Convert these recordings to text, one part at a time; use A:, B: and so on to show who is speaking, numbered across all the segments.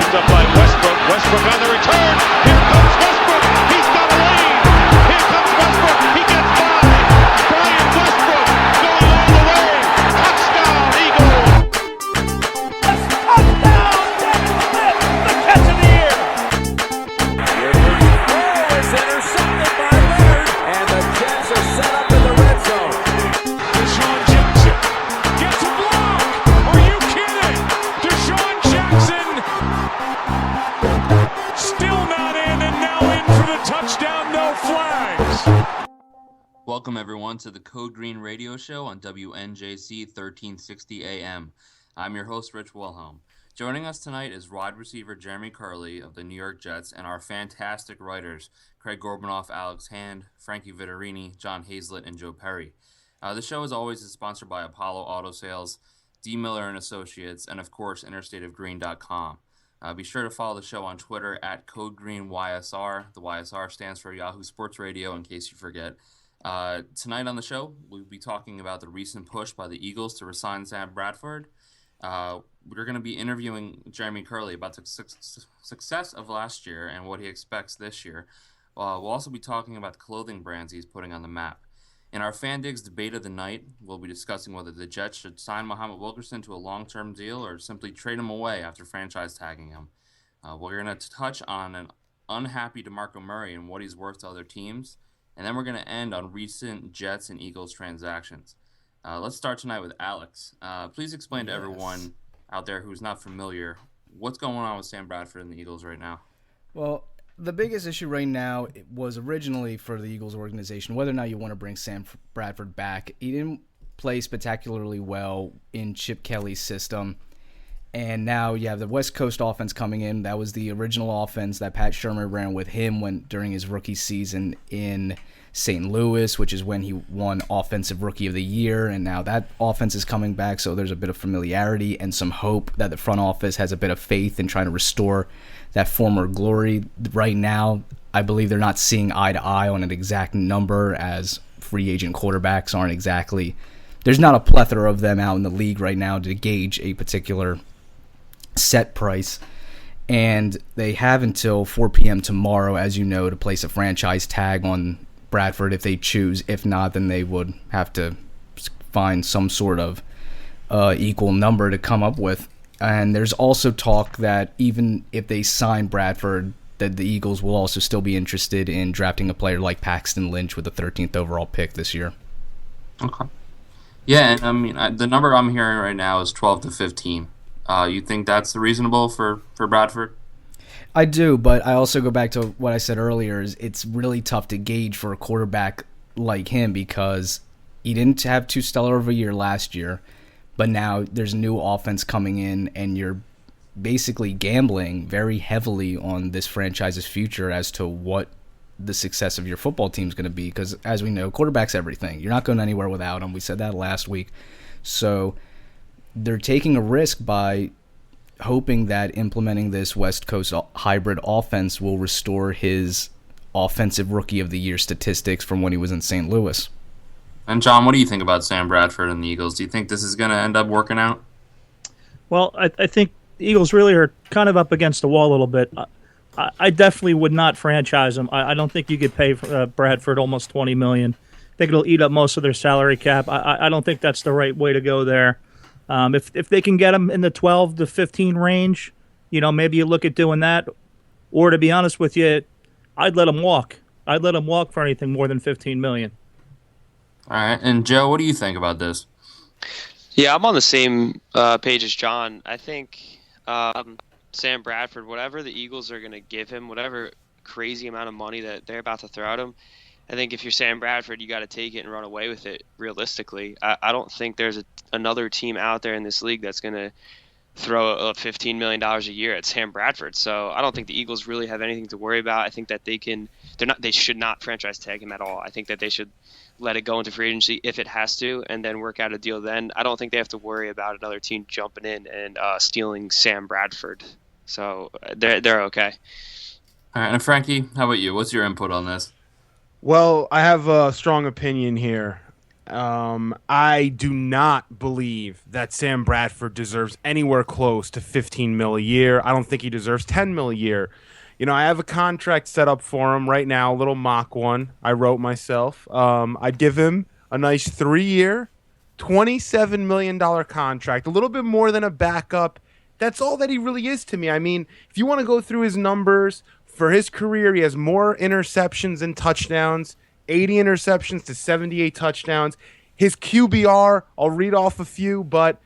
A: Picked up by Westbrook. Westbrook on the return. Here comes Westbrook. He's got a lead. Here comes Westbrook. He gets by. Brian Westbrook going all the way. Touchdown, Eagles.
B: Touchdown, Jackson Smith, the catch of the year. Rivers' throw is intercepted by Leonard, and the Jets are set up in the red zone.
A: Deshaun Jackson gets a block. Are you kidding? Deshaun Jackson still not in, and now in for the touchdown, no flags.
C: Welcome everyone to the Code Green Radio Show on WNJC 1360 AM. I'm your host, Rich Wilhelm. Joining us tonight is wide receiver Jeremy Kerley of the New York Jets and our fantastic writers, Craig Gorbunoff, Alex Hand, Frankie Vittorini, John Hazlett, and Joe Perry. The show, as always, is sponsored by Apollo Auto Sales, D. Miller & Associates, and, of course, interstateofgreen.com. Be sure to follow the show on Twitter at CodeGreenYSR. The YSR stands for Yahoo Sports Radio, in case you forget. Tonight on the show, we'll be talking about the recent push by the Eagles to resign Sam Bradford. We're going to be interviewing Jeremy Kerley about the success of last year and what he expects this year. We'll also be talking about the clothing brands he's putting on the map. In our Fan Digs debate of the night, we'll be discussing whether the Jets should sign Muhammad Wilkerson to a long-term deal or simply trade him away after franchise tagging him. We're going to touch on an unhappy DeMarco Murray and what he's worth to other teams. And then we're going to end on recent Jets and Eagles transactions. Let's start tonight with Alex. Please explain to everyone out there who's not familiar what's going on with Sam Bradford and the Eagles right now.
D: Well, the biggest issue right now was originally for the Eagles organization, whether or not you want to bring Sam Bradford back. He didn't play spectacularly well in Chip Kelly's system. And now you have the West Coast offense coming in. That was the original offense that Pat Shurmur ran with him during his rookie season in St. Louis, which is when he won Offensive Rookie of the Year. And now that offense is coming back, so there's a bit of familiarity and some hope that the front office has a bit of faith in trying to restore that former glory. Right now, I believe they're not seeing eye to eye on an exact number, as free agent quarterbacks aren't exactly. There's not a plethora of them out in the league right now to gauge a particular set price, and they have until 4 p.m. tomorrow, as you know, to place a franchise tag on Bradford if they choose. If not, then they would have to find some sort of equal number to come up with. And there's also talk that even if they sign Bradford, that the Eagles will also still be interested in drafting a player like Paxton Lynch with the 13th overall pick this year.
C: Okay. Yeah, and I mean, the number I'm hearing right now is 12 to 15. You think that's reasonable for Bradford?
D: I do, but I also go back to what I said earlier. Is it's really tough to gauge for a quarterback like him because he didn't have too stellar of a year last year, but now there's a new offense coming in, and you're basically gambling very heavily on this franchise's future as to what the success of your football team is going to be because, as we know, quarterback's everything. You're not going anywhere without him. We said that last week. So they're taking a risk by hoping that implementing this West Coast hybrid offense will restore his Offensive Rookie of the Year statistics from when he was in St. Louis.
C: And John, what do you think about Sam Bradford and the Eagles? Do you think this is going to end up working out?
E: Well, I think the Eagles really are kind of up against the wall a little bit. I definitely would not franchise him. I don't think you could pay Bradford almost $20 million. I think it'll eat up most of their salary cap. I don't think that's the right way to go there. If they can get him in the 12 to 15 range, maybe you look at doing that. Or to be honest with you, I'd let him walk. I'd let him walk for anything more than $15 million.
C: All right. And Joe, what do you think about this?
F: Yeah, I'm on the same page as John. I think Sam Bradford, whatever the Eagles are going to give him, whatever crazy amount of money that they're about to throw at him, I think if you're Sam Bradford, you got to take it and run away with it realistically. I don't think there's another team out there in this league that's going to throw a $15 million a year at Sam Bradford. So I don't think the Eagles really have anything to worry about. I think that they should not franchise tag him at all. I think that they should let it go into free agency if it has to and then work out a deal then. I don't think they have to worry about another team jumping in and stealing Sam Bradford. So they're okay.
C: All right. And Frankie, how about you? What's your input on this?
G: Well, I have a strong opinion here. I do not believe that Sam Bradford deserves anywhere close to $15 million a year. I don't think he deserves $10 million a year. I have a contract set up for him right now, a little mock one I wrote myself. I'd give him a nice 3-year, $27 million contract, a little bit more than a backup. That's all that he really is to me. I mean, if you want to go through his numbers for his career, he has more interceptions than touchdowns, 80 interceptions to 78 touchdowns. His QBR, I'll read off a few, but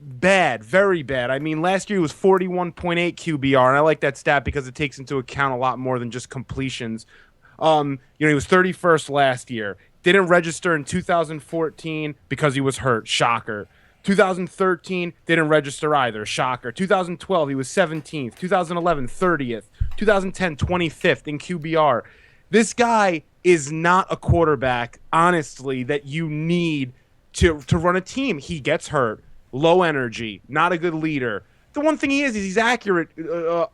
G: bad, very bad. I mean, last year he was 41.8 QBR, and I like that stat because it takes into account a lot more than just completions. He was 31st last year. Didn't register in 2014 because he was hurt. Shocker. 2013 didn't register either. Shocker. 2012 he was 17th. 2011 30th. 2010 25th in QBR. This guy is not a quarterback, honestly, that you need to run a team. He gets hurt. Low energy. Not a good leader. The one thing he is he's accurate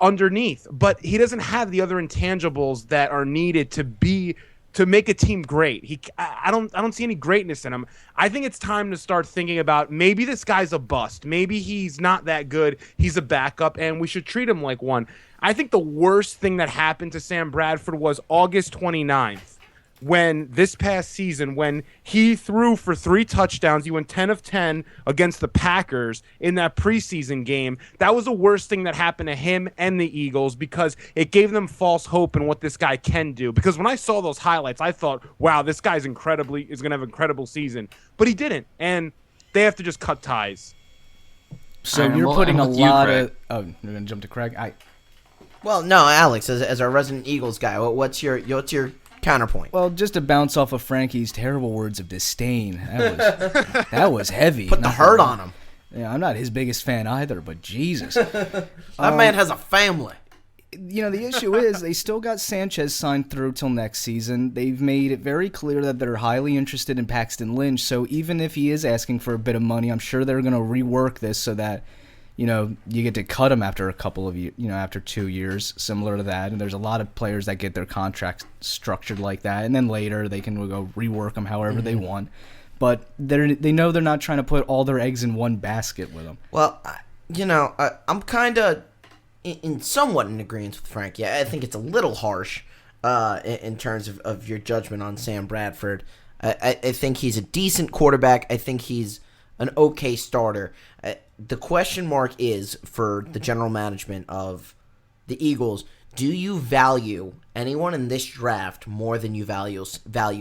G: underneath, but he doesn't have the other intangibles that are needed to make a team great. I don't see any greatness in him. I think it's time to start thinking about maybe this guy's a bust. Maybe he's not that good. He's a backup, and we should treat him like one. I think the worst thing that happened to Sam Bradford was August 29th. This past season, when he threw for 3 touchdowns, he went 10 of 10 against the Packers in that preseason game. That was the worst thing that happened to him and the Eagles because it gave them false hope in what this guy can do. Because when I saw those highlights, I thought, wow, this guy's is going to have an incredible season. But he didn't, and they have to just cut ties.
D: So you're putting a lot of... Oh, you're going to jump to Craig?
H: Well, no, Alex, as our resident Eagles guy, what's your counterpoint?
D: Well, just to bounce off of Frankie's terrible words of disdain, that was heavy.
H: Put the hurt on him.
D: Yeah, I'm not his biggest fan either, but Jesus.
H: That man has a family.
D: The issue is they still got Sanchez signed through till next season. They've made it very clear that they're highly interested in Paxton Lynch, so even if he is asking for a bit of money, I'm sure they're going to rework this so that you get to cut him after a couple of after 2 years, similar to that. And there's a lot of players that get their contracts structured like that, and then later they can go rework them however they want. But they know they're not trying to put all their eggs in one basket with them.
H: Well, I'm kind of somewhat in agreement with Frank. Yeah, I think it's a little harsh in terms of your judgment on Sam Bradford. I think he's a decent quarterback. I think he's an okay starter. The question mark is for the general management of the Eagles, do you value anyone in this draft more than you value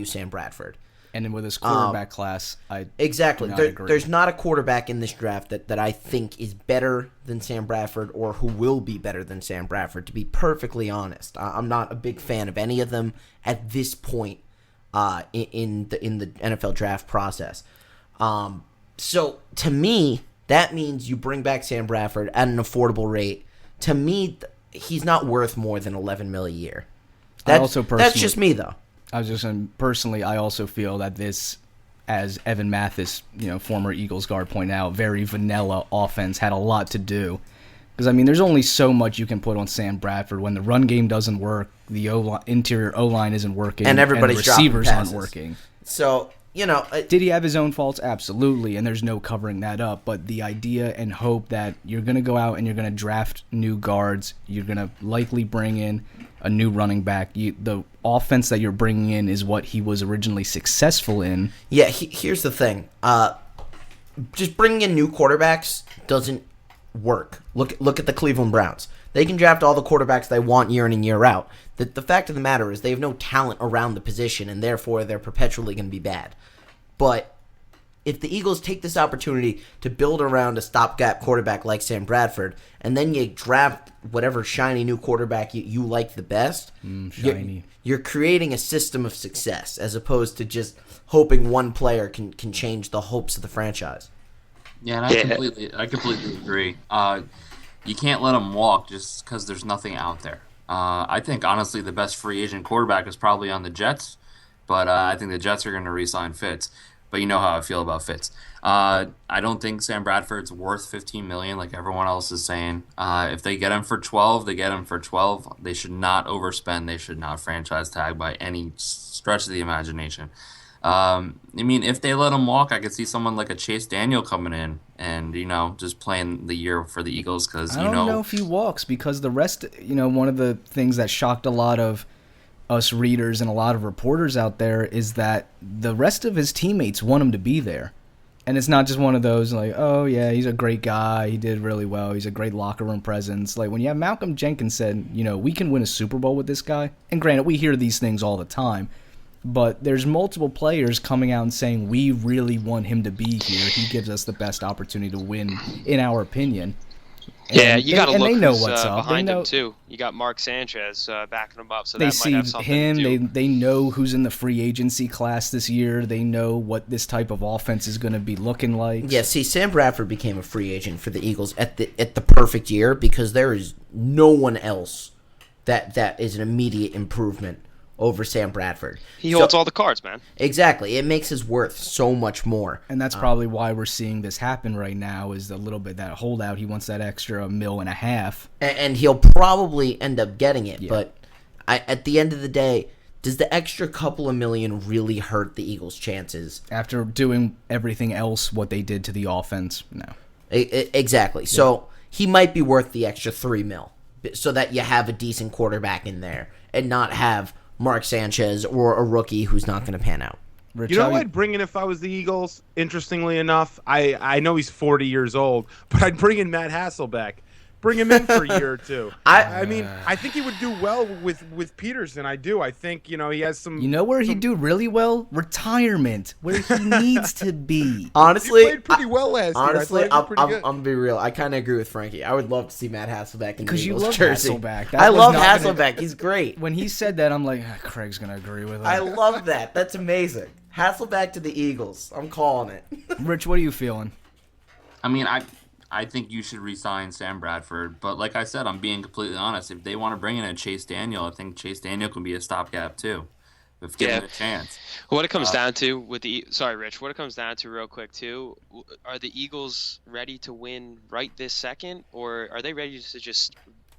H: Sam Bradford?
D: And then with his quarterback class, I
H: exactly.
D: do not agree.
H: There's not a quarterback in this draft that I think is better than Sam Bradford or who will be better than Sam Bradford, to be perfectly honest. I'm not a big fan of any of them at this point in the NFL draft process. So to me, that means you bring back Sam Bradford at an affordable rate. To me, he's not worth more than $11 million a year. That's just me, though.
D: I was just saying, personally, I also feel that this, as Evan Mathis, former Eagles guard, pointed out, very vanilla offense had a lot to do. Because, there's only so much you can put on Sam Bradford when the run game doesn't work, the interior O-line isn't working,
H: and everybody's
D: the receivers
H: dropping
D: aren't
H: passes.
D: working.
H: So...
D: did he have his own faults? Absolutely, and there's no covering that up. But the idea and hope that you're going to go out and you're going to draft new guards, you're going to likely bring in a new running back. The offense that you're bringing in is what he was originally successful in.
H: Yeah, here's the thing. Just bringing in new quarterbacks doesn't work. Look at the Cleveland Browns. They can draft all the quarterbacks they want year in and year out. The fact of the matter is they have no talent around the position, and therefore they're perpetually going to be bad. But if the Eagles take this opportunity to build around a stopgap quarterback like Sam Bradford, and then you draft whatever shiny new quarterback you like the best, you're creating a system of success as opposed to just hoping one player can change the hopes of the franchise.
C: Yeah, and I completely agree. You can't let him walk just because there's nothing out there. I think, honestly, the best free agent quarterback is probably on the Jets, but I think the Jets are going to re-sign Fitz. But you know how I feel about Fitz. I don't think Sam Bradford's worth $15 million like everyone else is saying. If they get him for 12, they get him for 12. They should not overspend. They should not franchise tag by any stretch of the imagination. I mean, if they let him walk, I could see someone like a Chase Daniel coming in and, just playing the year for the Eagles because,
D: I don't know if he walks because the rest, one of the things that shocked a lot of us readers and a lot of reporters out there is that the rest of his teammates want him to be there. And it's not just one of those like, oh, yeah, he's a great guy. He did really well. He's a great locker room presence. Like when you have Malcolm Jenkins said, we can win a Super Bowl with this guy. And granted, we hear these things all the time. But there's multiple players coming out and saying, we really want him to be here. He gives us the best opportunity to win, in our opinion. And
F: you got to look
D: they know
F: who's
D: what's up.
F: behind him, too. You got Mark Sanchez backing him up, so
D: they
F: that
D: see
F: might have something
D: him.
F: to do.
D: They know who's in the free agency class this year. They know what this type of offense is going to be looking like.
H: Yeah, see, Sam Bradford became a free agent for the Eagles at the perfect year because there is no one else that is an immediate improvement over Sam Bradford.
F: He holds all the cards, man.
H: Exactly. It makes his worth so much more.
D: And that's probably why we're seeing this happen right now is a little bit that holdout. He wants that extra $1.5 million.
H: And he'll probably end up getting it.
D: Yeah.
H: But at the end of the day, does the extra couple of million really hurt the Eagles' chances?
D: After doing everything else, what they did to the offense, no.
H: Exactly. Yeah. So he might be worth the extra $3 million so that you have a decent quarterback in there and not have Mark Sanchez or a rookie who's not going to pan out.
G: You know who I'd bring in if I was the Eagles? Interestingly enough, I know he's 40 years old, but I'd bring in Matt Hasselbeck. Bring him in for a year or two. I mean, I think he would do well with Peterson. I do. I think, he has some...
D: You know where he'd do really well? Retirement, where he needs to be.
H: Honestly...
G: He played pretty well last year.
H: Honestly, I'm going to be real. I kind of agree with Frankie. I would love to see Matt Hasselbeck in the Eagles jersey.
D: Hasselbeck.
H: I love Hasselbeck. He's great.
D: When he said that, I'm like, Craig's going to agree with him.
H: I love that. That's amazing. Hasselbeck to the Eagles. I'm calling it.
D: Rich, what are you feeling?
C: I mean, I think you should re-sign Sam Bradford, but like I said, I'm being completely honest. If they want to bring in a Chase Daniel, I think Chase Daniel can be a stopgap too, if given a chance.
F: What it comes down to with Rich. What it comes down to real quick too, are the Eagles ready to win right this second, or are they ready to just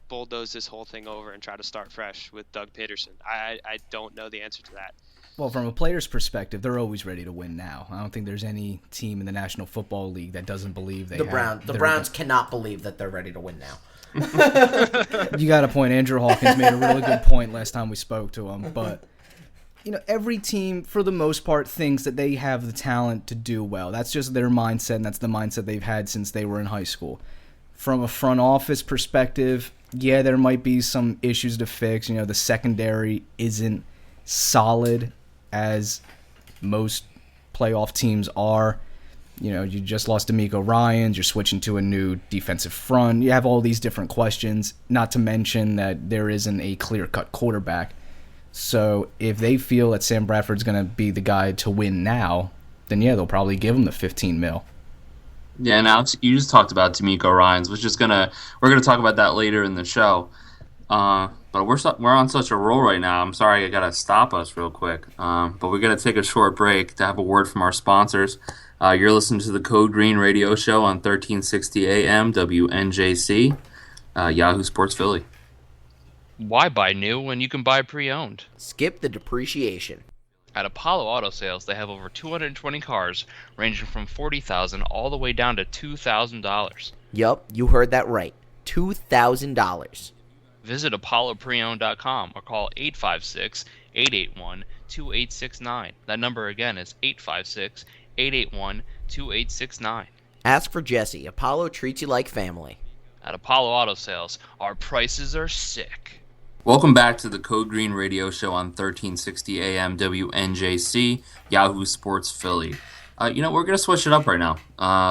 F: bulldoze this whole thing over and try to start fresh with Doug Peterson? I don't know the answer to that.
D: Well, from a player's perspective, they're always ready to win now. I don't think there's any team in the National Football League that doesn't believe
H: The Browns cannot believe that they're ready to win now.
D: You got a point. Andrew Hawkins made a really good point last time we spoke to him. But, every team, for the most part, thinks that they have the talent to do well. That's just their mindset, and that's the mindset they've had since they were in high school. From a front office perspective, yeah, there might be some issues to fix. The secondary isn't solid as most playoff teams are. You just lost D'Amico Ryans. You're switching to a new defensive front. You have all these different questions, not to mention that there isn't a clear-cut quarterback. So if they feel that Sam Bradford's going to be the guy to win now, then yeah, they'll probably give him the $15 million.
C: Yeah, and Alex, you just talked about D'Amico Ryans. We're gonna talk about that later in the show. But we're on such a roll right now. I'm sorry I got to stop us real quick. But we're going to take a short break to have a word from our sponsors. You're listening to the Code Green Radio Show on 1360 AM WNJC, Yahoo Sports Philly.
I: Why buy new when you can buy pre-owned?
H: Skip the depreciation.
I: At Apollo Auto Sales, they have over 220 cars ranging from $40,000 all the way down to $2,000.
H: Yup, you heard that right. $2,000.
I: Visit ApolloPreowned.com or call 856-881-2869. That number again is 856-881-2869.
H: Ask for Jesse. Apollo treats you like family.
I: At Apollo Auto Sales, our prices are sick.
C: Welcome back to the Code Green Radio Show on 1360 AM WNJC, Yahoo Sports Philly. We're going to switch it up right now.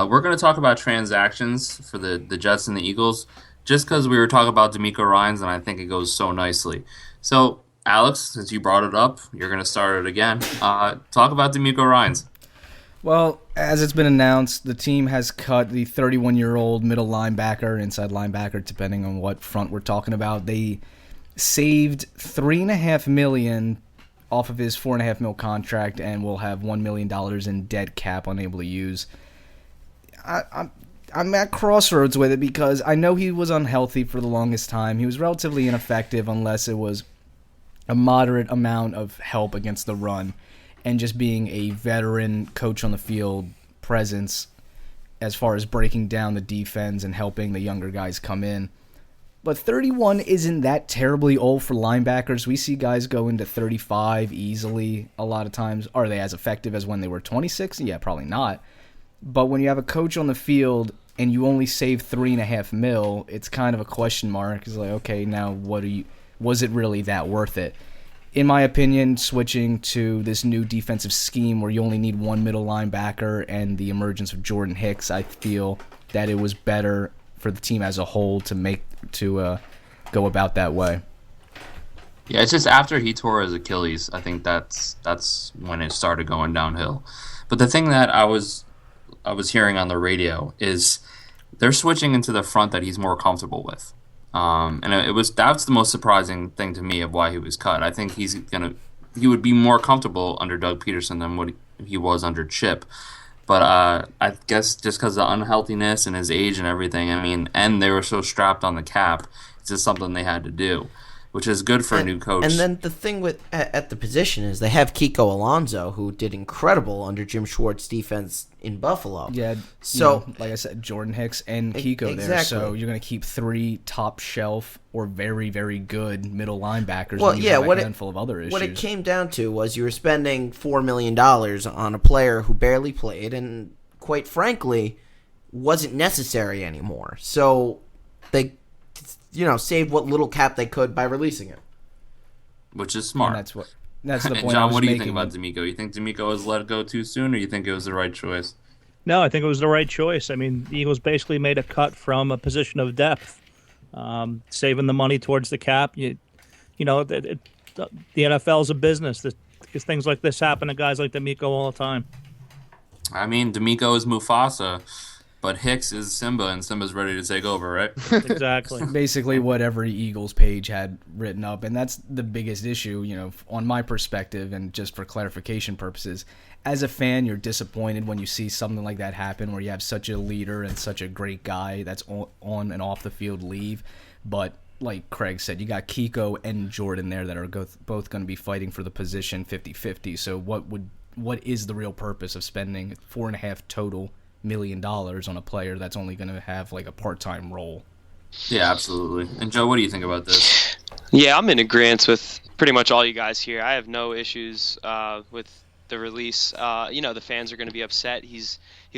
C: We're going to talk about transactions for the Jets and the Eagles, just because we were talking about D'Amico Ryans, and I think it goes so nicely. So, Alex, since you brought it up, you're going to start it again. Talk about D'Amico Ryans.
D: Well, as it's been announced, the team has cut the 31-year-old middle linebacker, inside linebacker, depending on what front we're talking about. They saved $3.5 million off of his $4.5 million contract and will have $1 million in dead cap unable to use. I'm at crossroads with it because I know he was unhealthy for the longest time. He was relatively ineffective unless it was a moderate amount of help against the run. and just being a veteran coach on the field presence as far as breaking down the defense and helping the younger guys come in. But 31 isn't that terribly old for linebackers. We see guys go into 35 easily a lot of times. Are they as effective as when they were 26? Yeah, probably not. But when you have a coach on the field and you only save $3.5 million, it's kind of a question mark. It's like, okay, now was it really that worth it? In my opinion, switching to this new defensive scheme where you only need one middle linebacker and the emergence of Jordan Hicks, I feel that it was better for the team as a whole to go about that way.
C: Yeah, it's just after he tore his Achilles, I think that's when it started going downhill. But the thing that I was hearing on the radio is they're switching into the front that he's more comfortable with. And that's the most surprising thing to me of why he was cut. I think he would be more comfortable under Doug Peterson than what he was under Chip. But I guess just because of the unhealthiness and his age and everything, and they were so strapped on the cap, it's just something they had to do, which is good for a new coach.
H: And then the thing with at the position is they have Kiko Alonso, who did incredible under Jim Schwartz's defense in Buffalo.
D: Yeah,
H: so
D: like I said, Jordan Hicks and Kiko
H: exactly.
D: there. So you're going to keep 3 top shelf or very, very good middle linebackers.
H: Well,
D: when you
H: yeah,
D: have a handful of other issues.
H: What it came down to was you were spending $4 million on a player who barely played and, quite frankly, wasn't necessary anymore. So they saved what little cap they could by releasing it.
C: Which is smart.
D: And that's the point.
C: And John, what do you think about D'Amico? You think D'Amico was let go too soon, or you think it was the right choice?
E: No, I think it was the right choice. The Eagles basically made a cut from a position of depth, saving the money towards the cap. The NFL is a business. Because things like this happen to guys like D'Amico all the time.
C: D'Amico is Mufasa, but Hicks is Simba, and Simba's ready to take over, right?
E: Exactly.
D: Basically what every Eagles page had written up, and that's the biggest issue, on my perspective, and just for clarification purposes. As a fan, you're disappointed when you see something like that happen, where you have such a leader and such a great guy that's on and off the field leave. But like Craig said, you got Kiko and Jordan there that are both going to be fighting for the position 50-50. So what is the real purpose of spending $4.5 total million on a player that's only going to have like a part-time role?
C: Yeah, absolutely. And Joe, what do you think about this?
F: Yeah, I'm in agreement with pretty much all you guys here. I have no issues with the release. The fans are going to be upset. He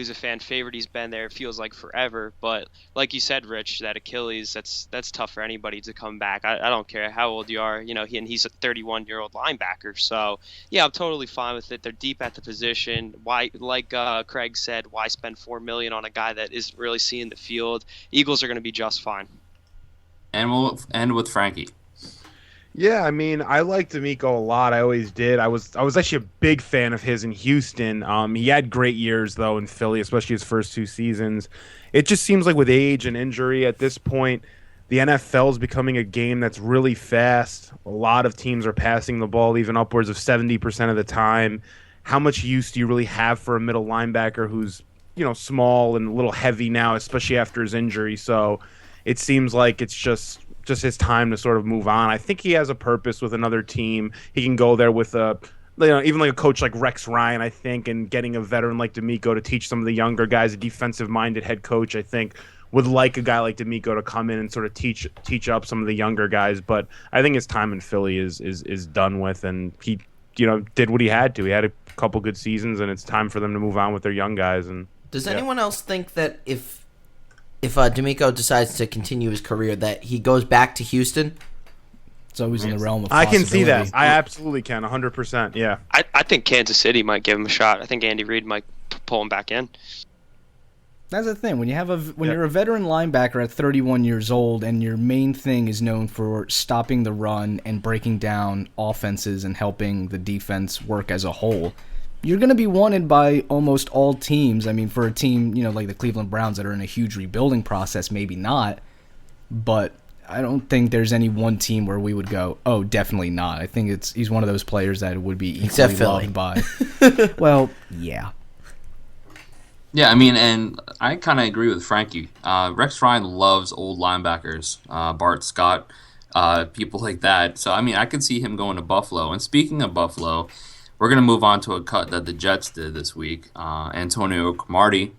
F: was a fan favorite. He's been there, it feels like forever. But like you said, Rich, that Achilles, that's tough for anybody to come back. I don't care how old you are. He's a 31-year-old linebacker. So, yeah, I'm totally fine with it. They're deep at the position. Why, like Craig said, why spend $4 million on a guy that isn't really seeing the field? Eagles are going to be just fine.
C: And we'll end with Frankie.
G: Yeah, I like D'Amico a lot. I always did. I was actually a big fan of his in Houston. He had great years, though, in Philly, especially his first 2 seasons. It just seems like with age and injury at this point, the NFL is becoming a game that's really fast. A lot of teams are passing the ball even upwards of 70% of the time. How much use do you really have for a middle linebacker who's, small and a little heavy now, especially after his injury? So it seems like it's just his time to sort of move on. I think he has a purpose with another team. He can go there with even like a coach like Rex Ryan, I think, and getting a veteran like D'Amico to teach some of the younger guys. A defensive-minded head coach, I think, would like a guy like D'Amico to come in and sort of teach up some of the younger guys. But I think his time in Philly is done with, and he did what he had to. He had a couple good seasons, and it's time for them to move on with their young guys. And
H: does anyone else think that if D'Amico decides to continue his career, that he goes back to Houston?
D: It's always in the realm of
G: I can see that.
D: possibility.
G: I absolutely can, 100%, yeah.
F: I think Kansas City might give him a shot. I think Andy Reid might pull him back in.
D: That's the thing. When you're a veteran linebacker at 31 years old and your main thing is known for stopping the run and breaking down offenses and helping the defense work as a whole, you're going to be wanted by almost all teams. For a team, like the Cleveland Browns that are in a huge rebuilding process, maybe not. But I don't think there's any one team where we would go, oh, definitely not. I think he's one of those players that would be equally loved by. Well, yeah.
C: Yeah, and I kind of agree with Frankie. Rex Ryan loves old linebackers, Bart Scott, people like that. So, I could see him going to Buffalo. And speaking of Buffalo, we're going to move on to a cut that the Jets did this week. Antonio Cromartie.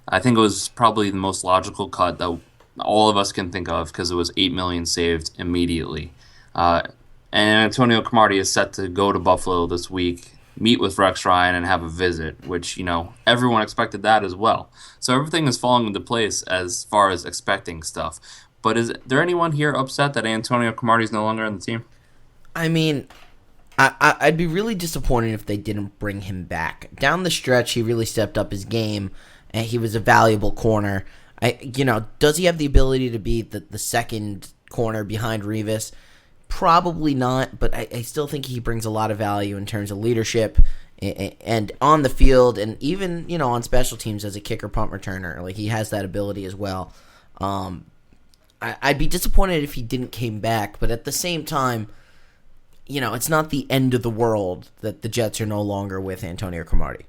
C: I think it was probably the most logical cut that all of us can think of because it was $8 million saved immediately. And Antonio Cromartie is set to go to Buffalo this week, meet with Rex Ryan, and have a visit, which, everyone expected that as well. So everything is falling into place as far as expecting stuff. But is there anyone here upset that Antonio Cromartie is no longer on the team?
H: I mean, I'd be really disappointed if they didn't bring him back. Down the stretch, he really stepped up his game, and he was a valuable corner. Does he have the ability to be the second corner behind Revis? Probably not, but I still think he brings a lot of value in terms of leadership and on the field, and even on special teams as a kicker punt returner. Like, he has that ability as well. I'd be disappointed if he didn't came back, but at the same time, it's not the end of the world that the Jets are no longer with Antonio Cromartie.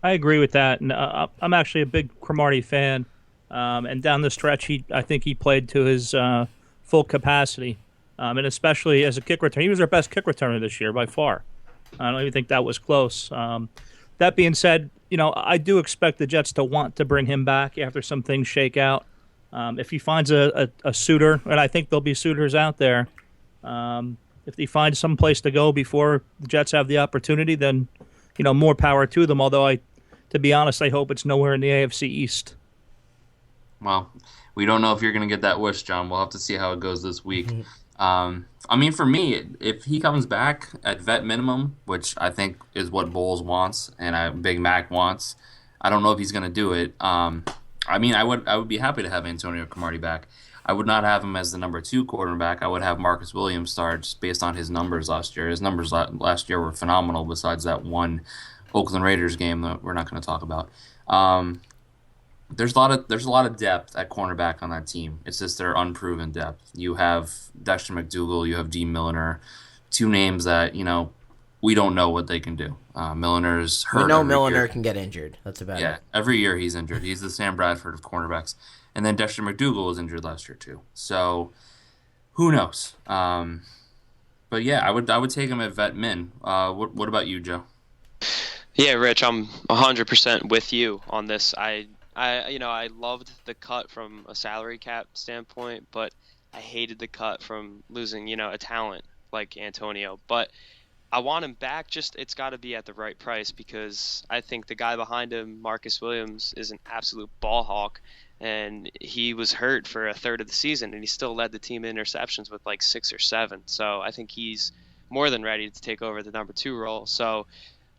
E: I agree with that, and I'm actually a big Cromartie fan. And down the stretch, I think he played to his full capacity, and especially as a kick returner. He was our best kick returner this year by far. I don't even think that was close. That being said, I do expect the Jets to want to bring him back after some things shake out. If he finds a suitor, and I think there'll be suitors out there, if he finds some place to go before the Jets have the opportunity, then more power to them. Although to be honest, I hope it's nowhere in the AFC East.
C: Well, we don't know if you're going to get that wish, John. We'll have to see how it goes this week. For me, if he comes back at vet minimum, which I think is what Bowles wants and Big Mac wants, I don't know if he's going to do it. I would be happy to have Antonio Cromartie back. I would not have him as the number 2 quarterback. I would have Marcus Williams start just based on his numbers last year. His numbers last year were phenomenal besides that one Oakland Raiders game that we're not going to talk about. There's a lot of depth at cornerback on that team. It's just their unproven depth. You have Dexter McDougal, you have D. Milliner, 2 names that we don't know what they can do. Milner's hurt.
H: We know Milliner can get injured. That's about it.
C: Yeah, every year he's injured. He's the Sam Bradford of cornerbacks, and then Dexter McDougal was injured last year too. So who knows? But yeah, I would take him at vet min. What about you, Joe?
F: Yeah, Rich, I'm 100% with you on this. I loved the cut from a salary cap standpoint, but I hated the cut from losing, a talent like Antonio. But I want him back, just it's got to be at the right price, because I think the guy behind him, Marcus Williams, is an absolute ball hawk, and he was hurt for a third of the season, and he still led the team in interceptions with like 6 or 7. So I think he's more than ready to take over the number 2 role. So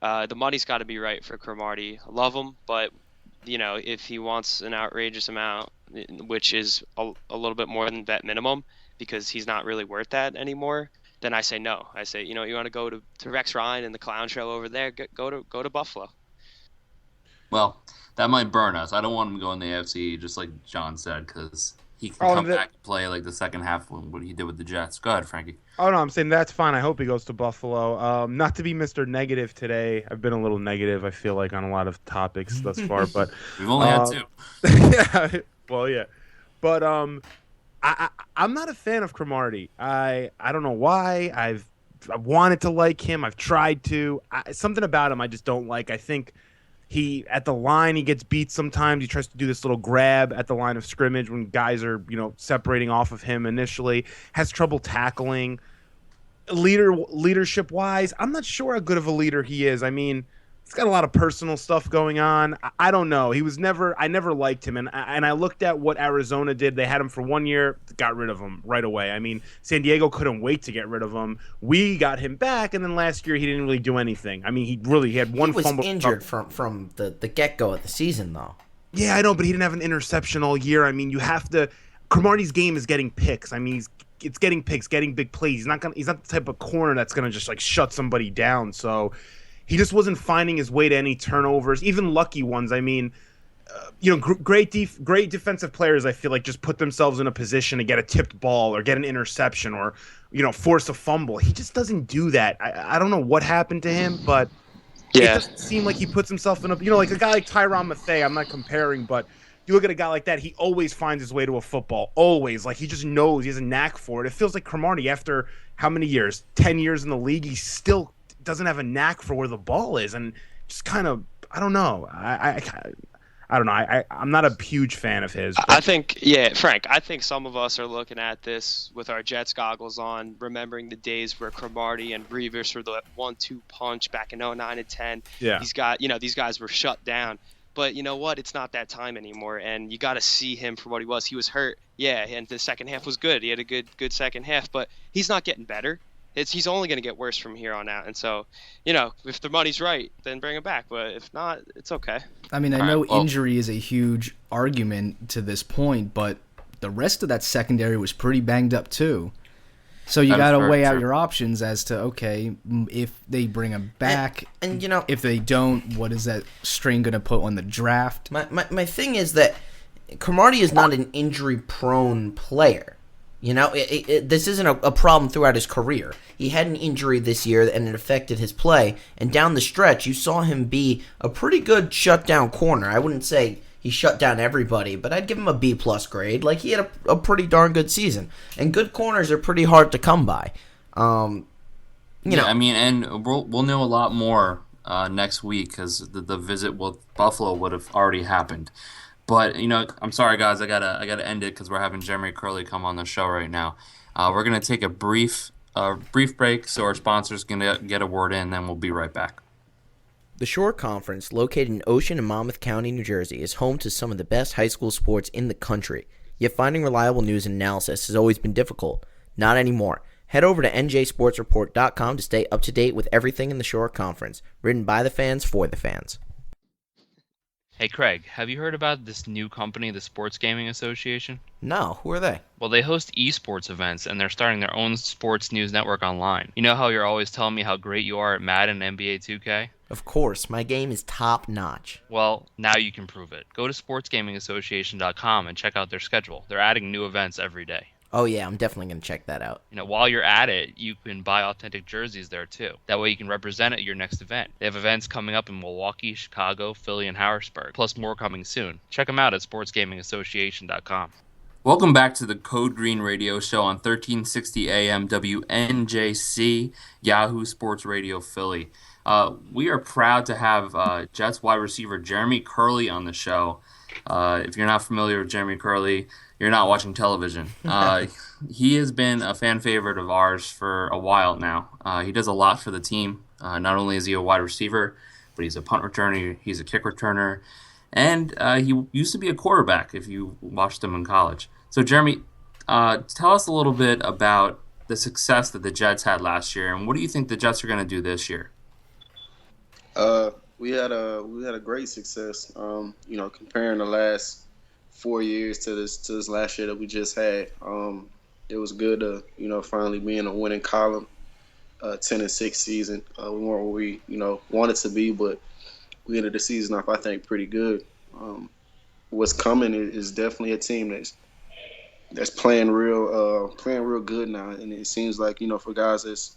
F: the money's got to be right for Cromartie. I love him, but if he wants an outrageous amount, which is a little bit more than vet minimum, because he's not really worth that anymore, then I say no. I say, you want to go to Rex Ryan and the clown show over there, go to Buffalo.
C: Well, that might burn us. I don't want him to go in the AFC, just like John said, because he can come back and play like the second half what he did with the Jets. Go ahead, Frankie.
G: Oh, no, I'm saying that's fine. I hope he goes to Buffalo. Not to be Mr. Negative today. I've been a little negative, I feel like, on a lot of topics thus far. But
C: we've only had 2.
G: Yeah, well, yeah. But I'm not a fan of Cromartie. I don't know why. I've wanted to like him. I've tried to. Something about him I just don't like. I think at the line, he gets beat sometimes. He tries to do this little grab at the line of scrimmage when guys are, separating off of him initially. Has trouble tackling. Leadership-wise, I'm not sure how good of a leader he is. I mean, he's got a lot of personal stuff going on. I don't know. I never liked him. And I looked at what Arizona did. They had him for 1 year, got rid of him right away. I mean, San Diego couldn't wait to get rid of him. We got him back, and then last year he didn't really do anything. I mean, he had one fumble.
H: He was injured from the get-go of the season, though.
G: Yeah, I know, but he didn't have an interception all year. I mean, you have to – Cromartie's game is getting picks. I mean, it's getting picks, getting big plays. He's not the type of corner that's going to just, shut somebody down. So – he just wasn't finding his way to any turnovers, even lucky ones. I mean, great defensive players, I feel like, just put themselves in a position to get a tipped ball or get an interception or, force a fumble. He just doesn't do that. I don't know what happened to him, but it doesn't seem like he puts himself in a, like a guy like Tyrann Mathieu. I'm not comparing, but you look at a guy like that, he always finds his way to a football. Always. Like, he just knows. He has a knack for it. It feels like Cromartie, after how many years? 10 years in the league, he's still doesn't have a knack for where the ball is, and just kind of, I don't know. I don't know. I'm not a huge fan of his.
F: I think, yeah, Frank, I think some of us are looking at this with our Jets goggles on, remembering the days where Cromartie and Revis were the 1-2 punch back in 09 and 10.
G: Yeah.
F: These guys were shut down. But you know what? It's not that time anymore, and you got to see him for what he was. He was hurt, yeah, and the second half was good. He had a good second half, but he's not getting better. He's only going to get worse from here on out. And so, if the money's right, then bring him back. But if not, it's okay.
D: I mean, I know injury is a huge argument to this point, but the rest of that secondary was pretty banged up too. So you got to weigh out your options as to, okay, if they bring him back,
H: and
D: if they don't, what is that strain going to put on the draft?
H: My thing is that Cromartie is not an injury-prone player. This isn't a problem throughout his career. He had an injury this year, and it affected his play. And down the stretch, you saw him be a pretty good shutdown corner. I wouldn't say he shut down everybody, but I'd give him a B-plus grade. Like, he had a pretty darn good season. And good corners are pretty hard to come by.
C: And we'll know a lot more next week because the visit with Buffalo would have already happened. But, I'm sorry, guys. I gotta end it because we're having Jeremy Kerley come on the show right now. We're going to take a brief break so our sponsors can get a word in, then we'll be right back.
H: The Shore Conference, located in Ocean and Monmouth County, New Jersey, is home to some of the best high school sports in the country. Yet finding reliable news and analysis has always been difficult. Not anymore. Head over to njsportsreport.com to stay up to date with everything in the Shore Conference. Written by the fans for the fans.
I: Hey Craig, have you heard about this new company, the Sports Gaming Association?
H: No, who are they?
I: Well, they host esports events, and they're starting their own sports news network online. You know how you're always telling me how great you are at Madden and NBA 2K?
H: Of course, my game is top notch.
I: Well, now you can prove it. Go to sportsgamingassociation.com and check out their schedule. They're adding new events every day.
H: Oh yeah, I'm definitely going to check that out.
I: While you're at it, you can buy authentic jerseys there too. That way you can represent at your next event. They have events coming up in Milwaukee, Chicago, Philly, and Harrisburg, plus more coming soon. Check them out at sportsgamingassociation.com.
C: Welcome back to the Code Green Radio Show on 1360 AM WNJC, Yahoo Sports Radio Philly. We are proud to have Jets wide receiver Jeremy Kerley on the show. If you're not familiar with Jeremy Kerley, you're not watching television. He has been a fan favorite of ours for a while now. He does a lot for the team. Not only is he a wide receiver, but he's a punt returner, he's a kick returner, and he used to be a quarterback if you watched him in college. So, Jeremy, tell us a little bit about the success that the Jets had last year, and what do you think the Jets are going to do this year?
J: We had a great success. Comparing the last 4 years to this last year that we just had. It was good to finally be in a winning column. 10-6 season. We weren't where we wanted to be, but we ended the season off I think pretty good. What's coming is definitely a team that's playing real good now, and it seems like for guys that's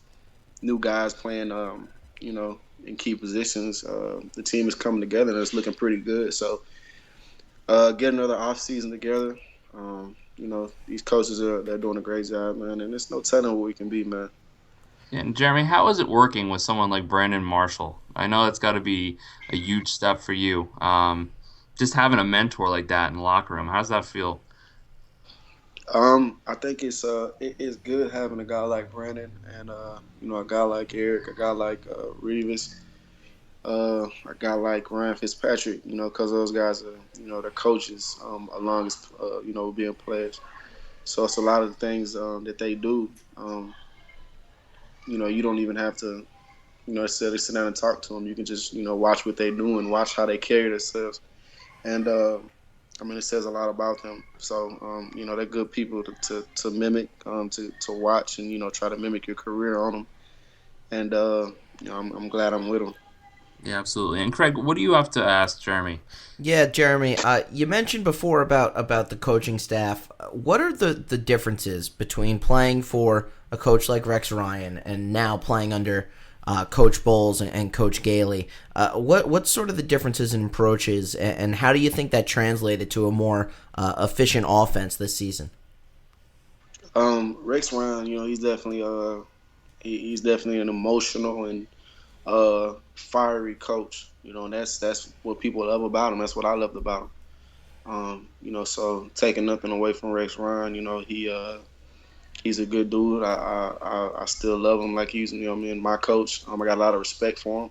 J: new guys playing in key positions, the team is coming together and it's looking pretty good. So get another off season together. These coaches they're doing a great job, man, and there's no telling what we can be, man.
C: Yeah, and Jeremy, how is it working with someone like Brandon Marshall? I know it's got to be a huge step for you. Just having a mentor like that in the locker room, how does that feel?
J: I think it's good having a guy like Brandon and a guy like Eric, a guy like Revis, a guy like Ryan Fitzpatrick. Because those guys are they're coaches along as being players. So it's a lot of the things that they do. You don't even have to necessarily sit down and talk to them. You can just watch what they do and watch how they carry themselves. And it says a lot about them. So, they're good people to mimic, to watch and, try to mimic your career on them. And, I'm glad I'm with them.
C: Yeah, absolutely. And Craig, what do you have to ask Jeremy?
H: Yeah, Jeremy, you mentioned before about the coaching staff. What are the differences between playing for a coach like Rex Ryan and now playing under Coach Bowles and Coach Gailey? What's sort of the differences in approaches, and how do you think that translated to a more efficient offense this season?
J: Rex Ryan, he's definitely an emotional and fiery coach. You know, and that's what people love about him. That's what I loved about him. You know, so taking nothing away from Rex Ryan, you know, he's a good dude. I still love him like he's, you know what I mean, my coach. I got a lot of respect for him.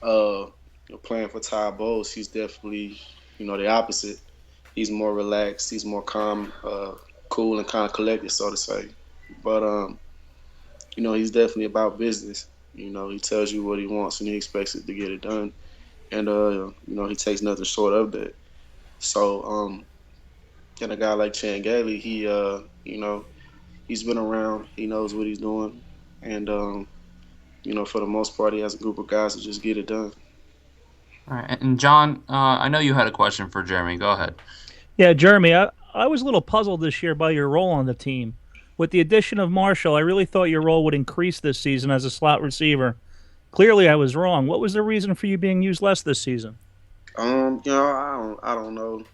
J: You know, playing for Ty Bowles, he's definitely, you know, the opposite. He's more relaxed. He's more calm, cool, and kind of collected, so to say. But you know, he's definitely about business. You know, he tells you what he wants and he expects it to get it done. And you know, he takes nothing short of that. So, and a guy like Chan Gailey, he, you know, he's been around. He knows what he's doing, and you know, for the most part, he has a group of guys to just get it done.
C: All right, and John, I know you had a question for Jeremy. Go ahead.
E: Yeah, Jeremy, I was a little puzzled this year by your role on the team. With the addition of Marshall, I really thought your role would increase this season as a slot receiver. Clearly, I was wrong. What was the reason for you being used less this season?
J: You know, I don't know.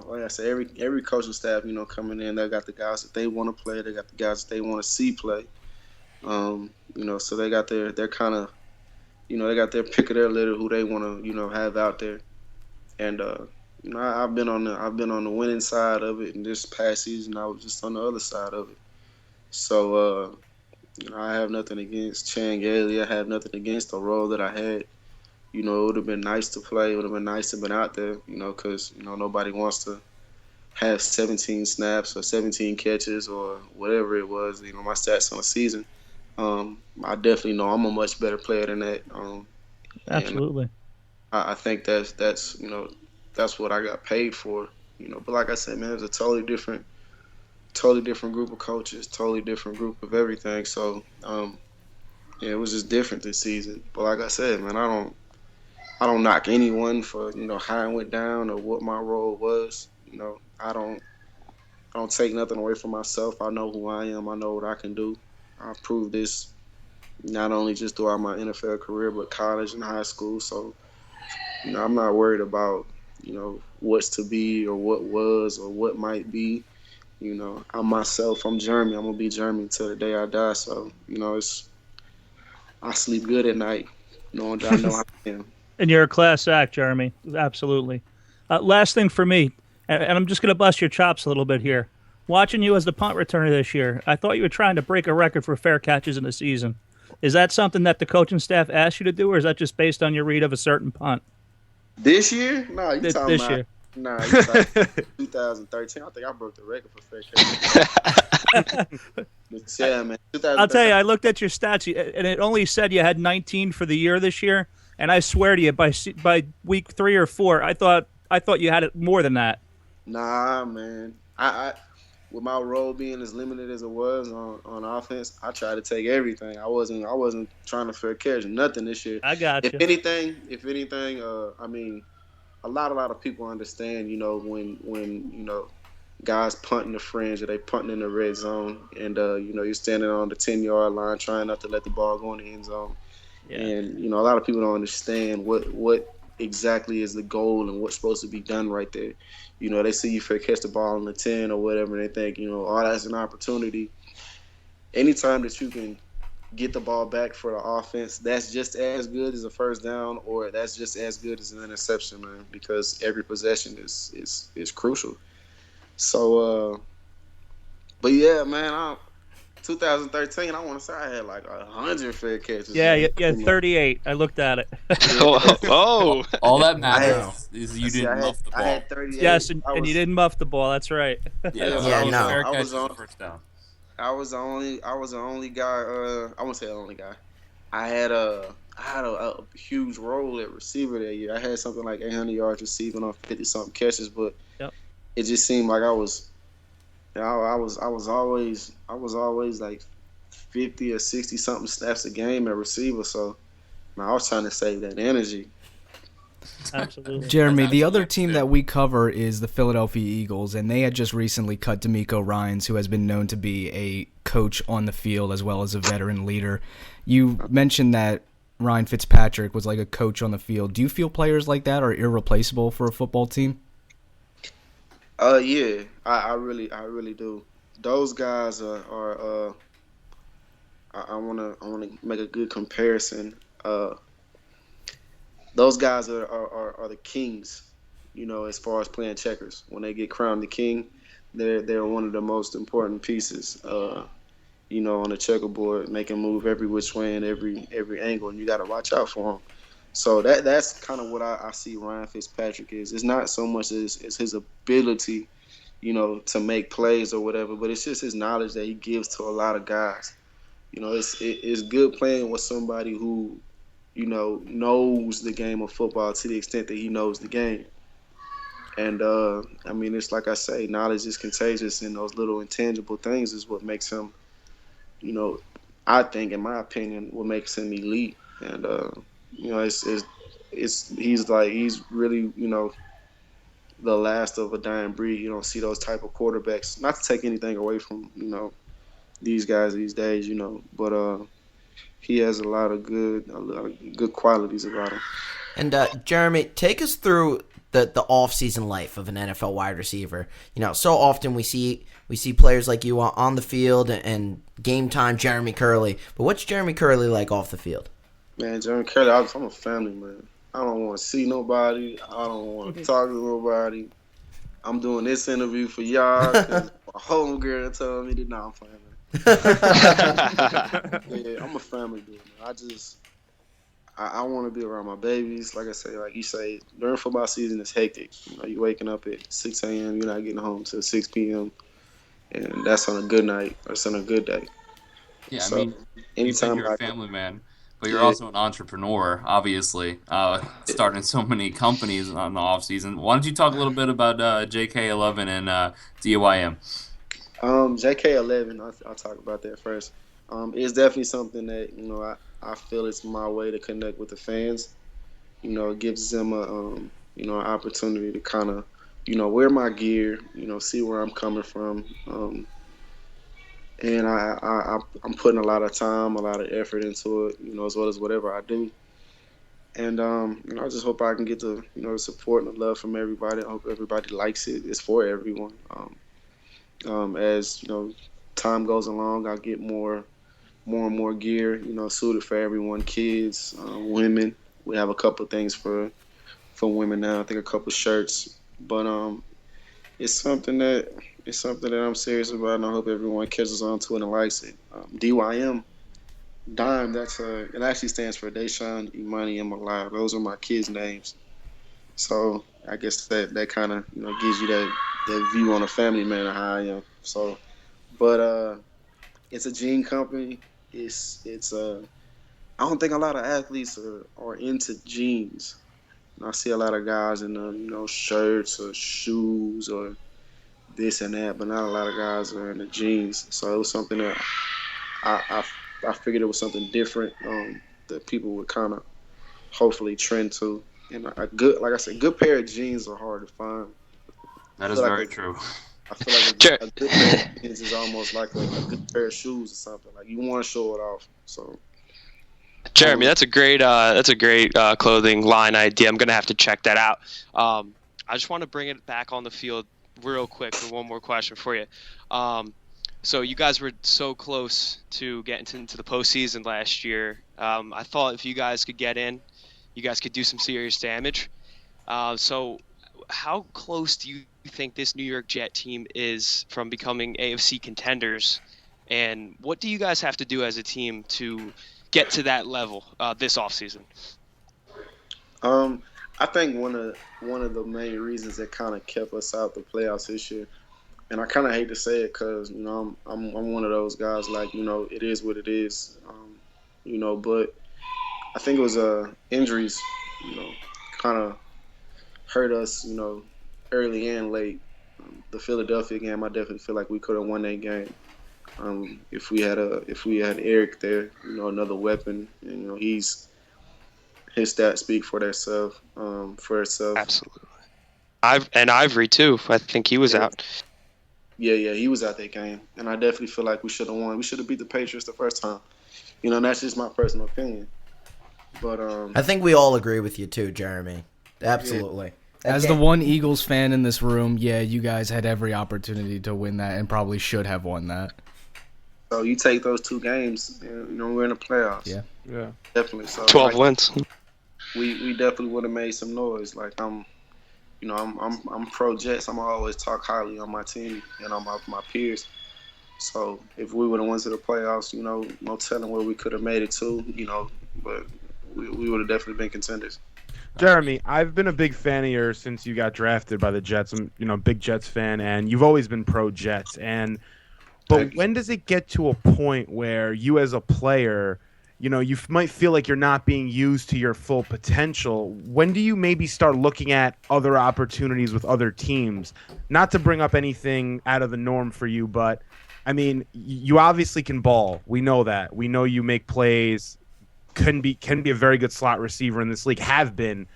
J: Like I said, every coaching staff, you know, coming in, they got the guys that they want to play. They got the guys that they want to see play. You know, so they got their kind of, you know, they got their pick of their litter who they want to, you know, have out there. And you know, I've been on the winning side of it, and this past season I was just on the other side of it. So you know, I have nothing against Chan Gailey. I have nothing against the role that I had. You know, it would have been nice to play. It would have been nice to have been out there, you know, because, you know, nobody wants to have 17 snaps or 17 catches or whatever it was, you know, my stats on the season. I definitely know I'm a much better player than that.
E: Absolutely.
J: I think that's you know, that's what I got paid for, you know. But like I said, man, it's a totally different group of coaches, totally different group of everything. So, yeah, it was just different this season. But like I said, man, I don't knock anyone for, you know, how it went down or what my role was. You know, I don't take nothing away from myself. I know who I am. I know what I can do. I've proved this not only just throughout my NFL career, but college and high school. So, you know, I'm not worried about, you know, what's to be or what was or what might be. You know, I'm myself. I'm Jeremy. I'm going to be Jeremy until the day I die. So, you know, I sleep good at night knowing that I know how I am.
E: And you're a class act, Jeremy. Absolutely. Last thing for me, and I'm just going to bust your chops a little bit here. Watching you as the punt returner this year, I thought you were trying to break a record for fair catches in a season. Is that something that the coaching staff asked you to do, or is that just based on your read of a certain punt?
J: This year? No, you talking
E: this
J: about
E: year.
J: Nah, you talking 2013. I think I broke the record for fair catches. Yeah, man.
E: I'll tell you, I looked at your stats, and it only said you had 19 for the year this year. And I swear to you, by week 3 or 4, I thought you had it more than that.
J: Nah, man. I with my role being as limited as it was on offense, I tried to take everything. I wasn't trying to fair catch nothing this year.
E: I got you.
J: If anything, I mean, a lot of people understand, you know, when you know, guys punting the fringe or they punting in the red zone, and you know, you're standing on the 10-yard line trying not to let the ball go in the end zone. Yeah. And, you know, a lot of people don't understand what exactly is the goal and what's supposed to be done right there. You know, they see you fair catch the ball on the 10 or whatever, and they think, you know, oh, that's an opportunity. Anytime that you can get the ball back for the offense, that's just as good as a first down, or that's just as good as an interception, man, because every possession is crucial. So, but yeah, man, 2013, I want to say I had like 100 fair catches.
E: Yeah, 38. I looked at it.
F: Oh,
C: All that matters is you didn't muff the ball.
J: I had 38.
E: Yes, and you didn't muff the ball. That's right.
C: Yeah,
H: no.
C: fair
J: I
C: catch
J: was
C: is
J: on-
C: the first down.
J: I was the only guy. I won't say the only guy. I had a huge role at receiver that year. I had something like 800 yards receiving on 50-something catches, but it just seemed like I was always like 50 or 60 something snaps a game at receiver. So, man, I was trying to save that energy.
E: Absolutely.
D: Jeremy, the other team that we cover is the Philadelphia Eagles, and they had just recently cut D'Amico Ryans, who has been known to be a coach on the field as well as a veteran leader. You mentioned that Ryan Fitzpatrick was like a coach on the field. Do you feel players like that are irreplaceable for a football team?
J: Yeah, I really do. Those guys are I wanna make a good comparison. those guys are the kings, as far as playing checkers. When they get crowned the king, they're one of the most important pieces, on the checkerboard, making move every which way and every angle, and you got to watch out for them. So that's kind of what I see Ryan Fitzpatrick is. It's not so much as his ability, to make plays or whatever, but it's just his knowledge that he gives to a lot of guys. It's good playing with somebody who, knows the game of football to the extent that he knows the game. And, it's like I say, knowledge is contagious, and those little intangible things is what makes him, I think, in my opinion, what makes him elite. And, he's really, the last of a dying breed. You don't see those type of quarterbacks. Not to take anything away from, these guys these days, but he has a lot of good qualities about him.
H: And Jeremy, take us through the off-season life of an NFL wide receiver. So often we see players like you on the field and game time, Jeremy Kerley. But what's Jeremy Kerley like off the field?
J: Man, Jeremy Kerley, I'm a family man. I don't want to see nobody. I don't want to talk to nobody. I'm doing this interview for y'all because my homegirl told me that. Nah, I'm playing, man. Yeah, I'm a family dude, man. I want to be around my babies. Like I say, like you say, during football season, it's hectic. You waking up at 6 a.m., you're not getting home till 6 p.m., and that's on a good night. That's on a good day.
C: Yeah,
J: so, anytime
C: you're a family man, but you're also an entrepreneur, obviously, starting so many companies on the off season. Why don't you talk a little bit about JK11 and DYM?
J: JK11, I'll talk about that first. It's definitely something that I feel it's my way to connect with the fans. It gives them an opportunity to kind of wear my gear, see where I'm coming from. And I'm putting a lot of time, a lot of effort into it, as well as whatever I do. And, I just hope I can get the support and the love from everybody. I hope everybody likes it. It's for everyone. As, time goes along, I get more and more gear, suited for everyone, kids, women. We have a couple of things for women now. I think a couple of shirts. But it's something that I'm serious about, and I hope everyone catches on to it and likes it. DYM, Dime, it actually stands for Deshaun, Imani, and Malai. Those are my kids' names. So I guess that kind of gives you that view on a family man and how I am. So, but it's a jean company. It's I don't think a lot of athletes are into jeans. I see a lot of guys in shirts or shoes or this and that, but not a lot of guys are in the jeans. So it was something that I figured it was something different that people would kind of hopefully trend to. And good pair of jeans are hard to find.
C: That is very true.
J: I feel like a good pair of jeans is almost like a good pair of shoes or something. Like you want to show it off. So,
F: Jeremy, that's a great clothing line idea. I'm gonna have to check that out. I just want to bring it back on the field real quick for one more question for you. So you guys were so close to getting into the postseason last year. I thought if you guys could get in, you guys could do some serious damage. So how close do you think this New York Jet team is from becoming AFC contenders? And what do you guys have to do as a team to get to that level this offseason?
J: I think one of the main reasons that kind of kept us out the playoffs this year, and I kind of hate to say it because I'm one of those guys, like it is what it is, but I think it was injuries, kind of hurt us, early and late. The Philadelphia game, I definitely feel like we could have won that game. If we had Eric there, another weapon, and his stats speak for itself.
F: Absolutely. And Ivory too. I think he was out.
J: Yeah, he was out that game, and I definitely feel like we should have won. We should have beat the Patriots the first time. That's just my personal opinion. But
H: I think we all agree with you too, Jeremy. Absolutely.
D: Yeah. As the one Eagles fan in this room, yeah, you guys had every opportunity to win that and probably should have won that.
J: So you take those 2 games, and, we're in the playoffs.
G: Yeah.
J: Definitely. So
F: 12 wins.
J: We definitely would have made some noise. Like I'm pro Jets. I'm always talk highly on my team and on my peers. So if we would have went to the playoffs, no telling where we could have made it to, but we would have definitely been contenders.
G: Jeremy, I've been a big fan of yours since you got drafted by the Jets. I'm, a big Jets fan, and you've always been pro Jets. But when does it get to a point where you as a player, you might feel like you're not being used to your full potential? When do you maybe start looking at other opportunities with other teams? Not to bring up anything out of the norm for you, but I mean, you obviously can ball. We know that. We know you make plays. Can be a very good slot receiver in this league. Have been.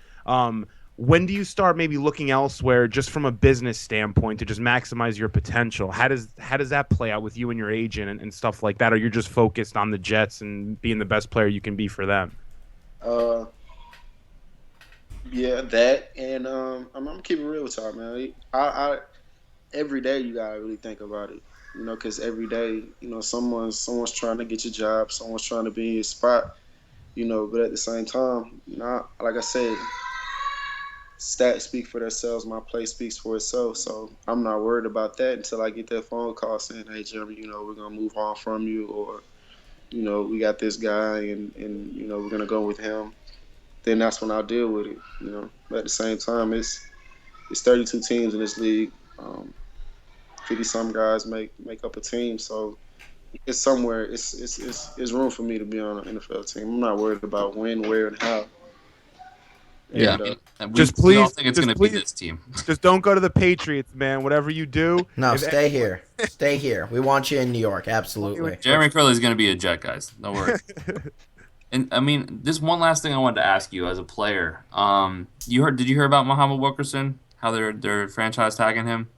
G: When do you start maybe looking elsewhere, just from a business standpoint, to just maximize your potential? How does that play out with you and your agent and stuff like that? Or you're just focused on the Jets and being the best player you can be for them?
J: Yeah, that, and I'm gonna keep it real with y'all, man. I every day you gotta really think about it, because every day, someone's trying to get your job, someone's trying to be in your spot. But at the same time, like I said, stats speak for themselves. My play speaks for itself. So I'm not worried about that until I get that phone call saying, "Hey, Jeremy, we're gonna move on from you," or, we got this guy and we're gonna go with him. Then that's when I'll deal with it. But at the same time, it's 32 teams in this league. 50-some guys make up a team. So it's somewhere. It's room for me to be on an NFL team. I'm not worried about when, where, and how.
C: Yeah,
J: And,
C: we all think it's going to be this team.
G: Just don't go to the Patriots, man. Whatever you do.
H: No, stay here. Stay here. We want you in New York. Absolutely.
C: Jeremy Kerley is going to be a Jet, guys. No worries. And I mean, this one last thing I wanted to ask you as a player. Did you hear about Muhammad Wilkerson? How they're franchise tagging him?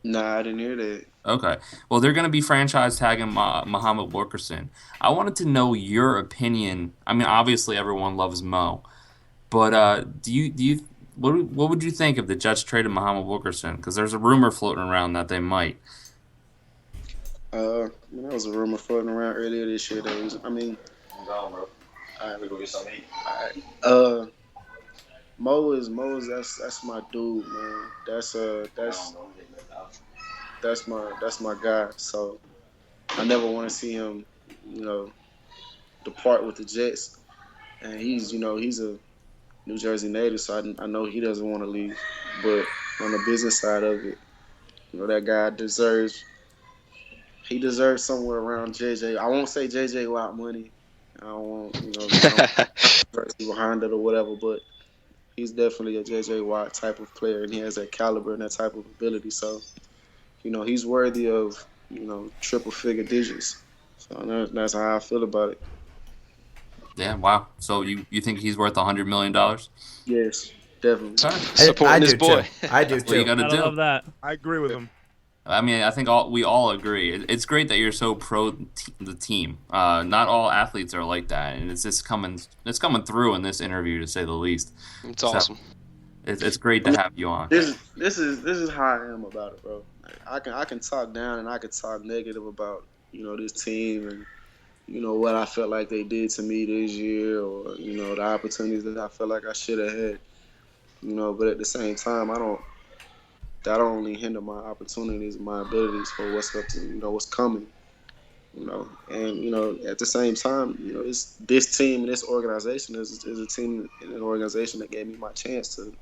J: Nah, I didn't hear that.
C: Okay. Well, they're going to be franchise tagging Muhammad Wilkerson. I wanted to know your opinion. I mean, obviously everyone loves Mo, but what would you think if the Jets traded Muhammad Wilkerson? Because there's a rumor floating around that they might.
J: There was a rumor floating around earlier this year. All right, we go get something to eat. All right. Mo is that's my dude, man. That's my guy. So I never want to see him, depart with the Jets. And he's a New Jersey native, so I know he doesn't want to leave. But on the business side of it, that guy deserves somewhere around JJ. I won't say JJ Watt money. I don't want, behind it or whatever, but he's definitely a JJ Watt type of player, and he has that caliber and that type of ability. So, he's worthy of, triple figure digits. So that's how I feel about it.
C: Yeah, wow. So you think he's worth $100 million?
J: Yes, definitely.
F: Supporting his boy.
H: I do
C: That's what you
H: too.
C: got to do.
E: love that.
G: I agree with him.
C: I mean, I think we all agree. It's great that you're so pro the team. Not all athletes are like that, and it's just coming through in this interview, to say the least.
F: It's awesome.
C: It's great to have you on.
J: This is how I am about it, bro. I can talk down and I can talk negative about this team and what I felt like they did to me this year, or the opportunities that I felt like I should have had. But at the same time, that only hinder my opportunities and my abilities for what's up to what's coming. And at the same time, it's this team and this organization is a team and an organization that gave me my chance to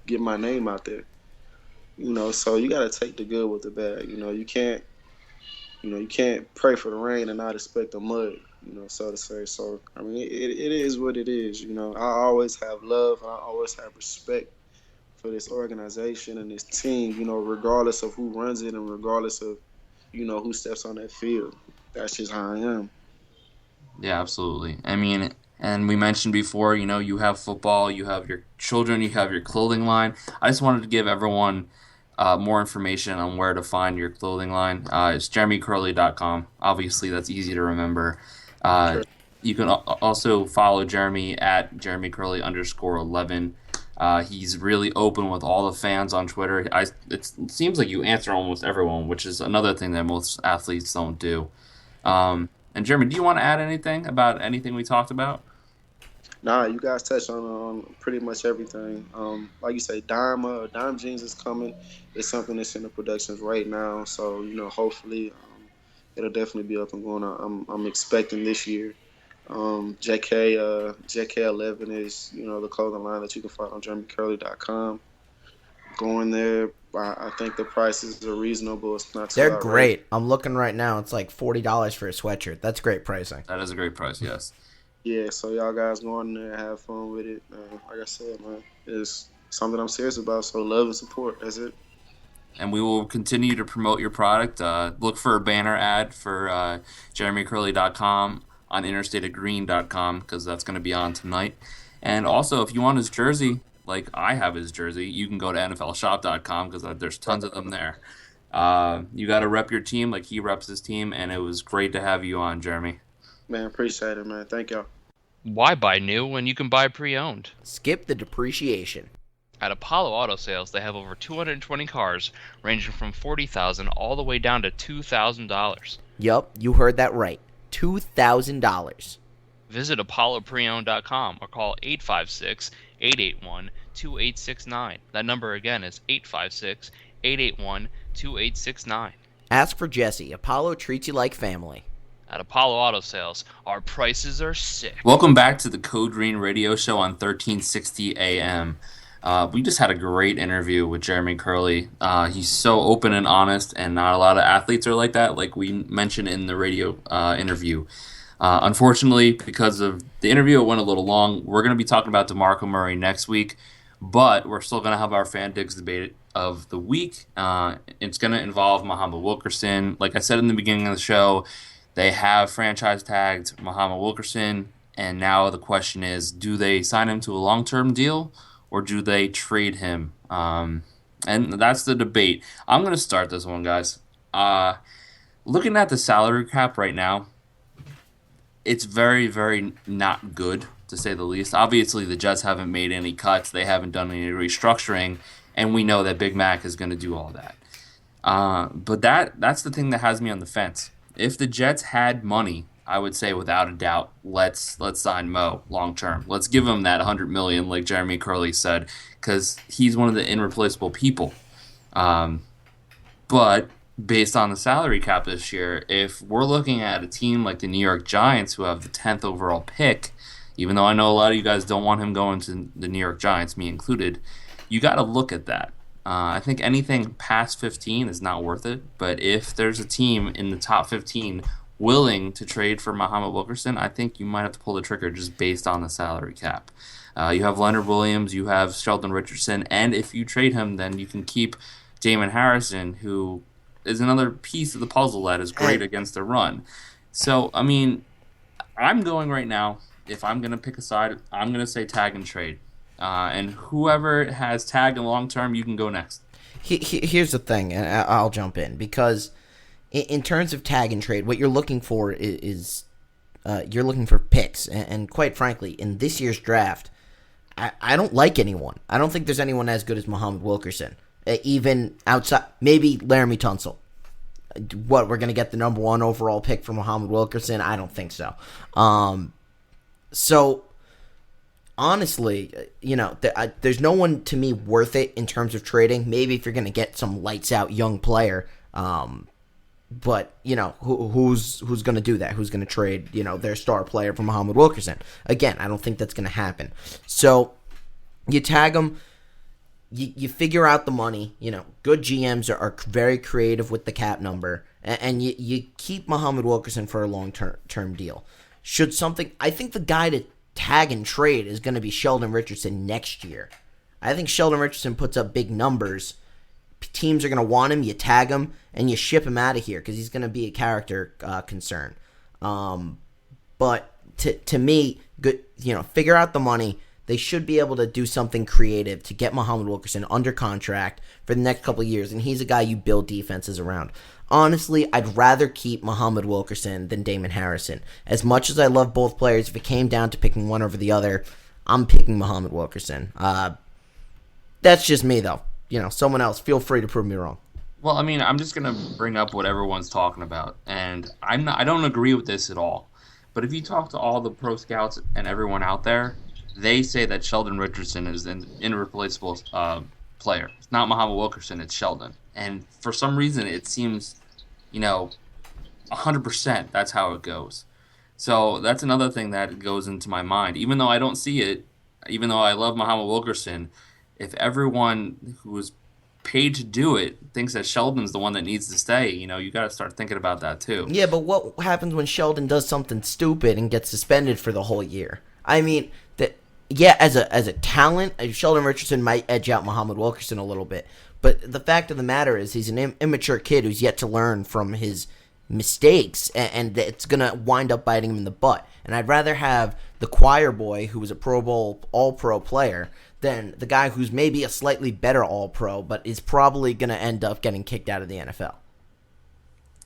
J: get my name out there. So you got to take the good with the bad. You can't pray for the rain and not expect the mud, so to say. So I mean, it is what it is. I always have love and I always have respect for this organization and this team, regardless of who runs it and regardless of, who steps on that field. That's just how I am.
C: Yeah, absolutely. I mean, and we mentioned before, you have football, you have your children, you have your clothing line. I just wanted to give everyone more information on where to find your clothing line. It's jeremykerley.com. Obviously, that's easy to remember. Sure. You can also follow Jeremy at JeremyKerley_11. He's really open with all the fans on Twitter. It seems like you answer almost everyone, which is another thing that most athletes don't do. And Jeremy, do you want to add anything about anything we talked about?
J: Nah, you guys touched on pretty much everything. Like you say, Dime Jeans is coming. It's something that's in the productions right now. So, hopefully it'll definitely be up and going. I'm expecting this year. JK11 is, the clothing line that you can find on JeremyKerley.com. Going there, I think the prices are reasonable. It's not too
H: They're
J: outrageous.
H: great. I'm looking right now. It's like $40 for a sweatshirt. That's great pricing.
C: That is a great price, yes.
J: Yeah, so y'all guys go in there and have fun with it. Like I said, man, it's something I'm serious about, so love and support. That's it.
C: And we will continue to promote your product. Look for a banner ad for JeremyKerley.com on interstateofgreen.com because that's going to be on tonight. And also, if you want his jersey, like I have his jersey, you can go to NFLshop.com because there's tons of them there. You got to rep your team like he reps his team, and it was great to have you on, Jeremy.
J: Man, appreciate it, man. Thank y'all.
I: Why buy new when you can buy pre-owned?
H: Skip the depreciation.
I: At Apollo Auto Sales, they have over 220 cars ranging from $40,000 all the way down to $2,000.
H: Yup, you heard that right. $2,000.
I: Visit ApolloPreowned.com or call 856-881-2869. That number again is 856-881-2869.
H: Ask for Jesse. Apollo treats you like family.
I: At Apollo Auto Sales, our prices are sick.
C: Welcome back to the Code Green Radio Show on 1360 AM. We just had a great interview with Jeremy Kerley. He's so open and honest, and not a lot of athletes are like that, like we mentioned in the radio interview. Unfortunately, because of the interview, it went a little long. We're going to be talking about DeMarco Murray next week, but we're still going to have our fan digs debate of the week. It's going to involve Muhammad Wilkerson. Like I said in the beginning of the show, they have franchise tagged Muhammad Wilkerson, and now the question is, do they sign him to a long-term deal or do they trade him? And that's the debate. I'm going to start this one, guys. Looking at the salary cap right now, it's very, very not good, to say the least. Obviously, the Jets haven't made any cuts. They haven't done any restructuring, and we know that Big Mac is going to do all that. But that's the thing that has me on the fence. If the Jets had money, I would say without a doubt, let's sign Mo long term. Let's give him that $100 million, like Jeremy Kerley said, because he's one of the irreplaceable people. But based on the salary cap this year, if we're looking at a team like the New York Giants, who have the 10th overall pick, even though I know a lot of you guys don't want him going to the New York Giants, me included, you got to look at that. I think anything past 15 is not worth it, but if there's a team in the top 15 willing to trade for Muhammad Wilkerson, I think you might have to pull the trigger just based on the salary cap. You have Leonard Williams, you have Sheldon Richardson, and if you trade him, then you can keep Damon Harrison, who is another piece of the puzzle that is great against the run. So, I mean, I'm going right now, if I'm going to pick a side, I'm going to say tag and trade. And whoever has tagged in long term, you can go next.
H: Here's the thing, and I'll jump in, because in terms of tag and trade, what you're looking for is you're looking for picks. And quite frankly, in this year's draft, I don't like anyone. I don't think there's anyone as good as Muhammad Wilkerson. Even outside, maybe Laramie Tunsil. What, we're going to get the number 1 overall pick for Muhammad Wilkerson? I don't think so. So, honestly, there's no one to me worth it in terms of trading. Maybe if you're going to get some lights-out young player, but, who's going to do that? Who's going to trade, their star player for Muhammad Wilkerson? Again, I don't think that's going to happen. So, you tag them. You figure out the money. Good GMs are very creative with the cap number, and you keep Muhammad Wilkerson for a long-term deal. I think the guy to tag and trade is going to be Sheldon Richardson next year. I think Sheldon Richardson puts up big numbers. Teams are going to want him. You tag him, and you ship him out of here because he's going to be a character concern. But to me, good. Figure out the money. They should be able to do something creative to get Muhammad Wilkerson under contract for the next couple of years, and he's a guy you build defenses around. Honestly, I'd rather keep Muhammad Wilkerson than Damon Harrison. As much as I love both players, if it came down to picking one over the other, I'm picking Muhammad Wilkerson. That's just me, though. Someone else, feel free to prove me wrong.
C: Well, I mean, I'm just gonna bring up what everyone's talking about, and I don't agree with this at all. But if you talk to all the pro scouts and everyone out there, they say that Sheldon Richardson is an irreplaceable player. It's not Muhammad Wilkerson, it's Sheldon. And for some reason, it seems, 100% that's how it goes. So that's another thing that goes into my mind. Even though I don't see it, even though I love Muhammad Wilkerson, if everyone who was paid to do it thinks that Sheldon's the one that needs to stay, you got to start thinking about that too.
H: Yeah, but what happens when Sheldon does something stupid and gets suspended for the whole year? I mean, as a talent, Sheldon Richardson might edge out Muhammad Wilkerson a little bit. But the fact of the matter is he's an immature kid who's yet to learn from his mistakes, and it's going to wind up biting him in the butt. And I'd rather have the choir boy who was a Pro Bowl All-Pro player than the guy who's maybe a slightly better All-Pro but is probably going to end up getting kicked out of the NFL.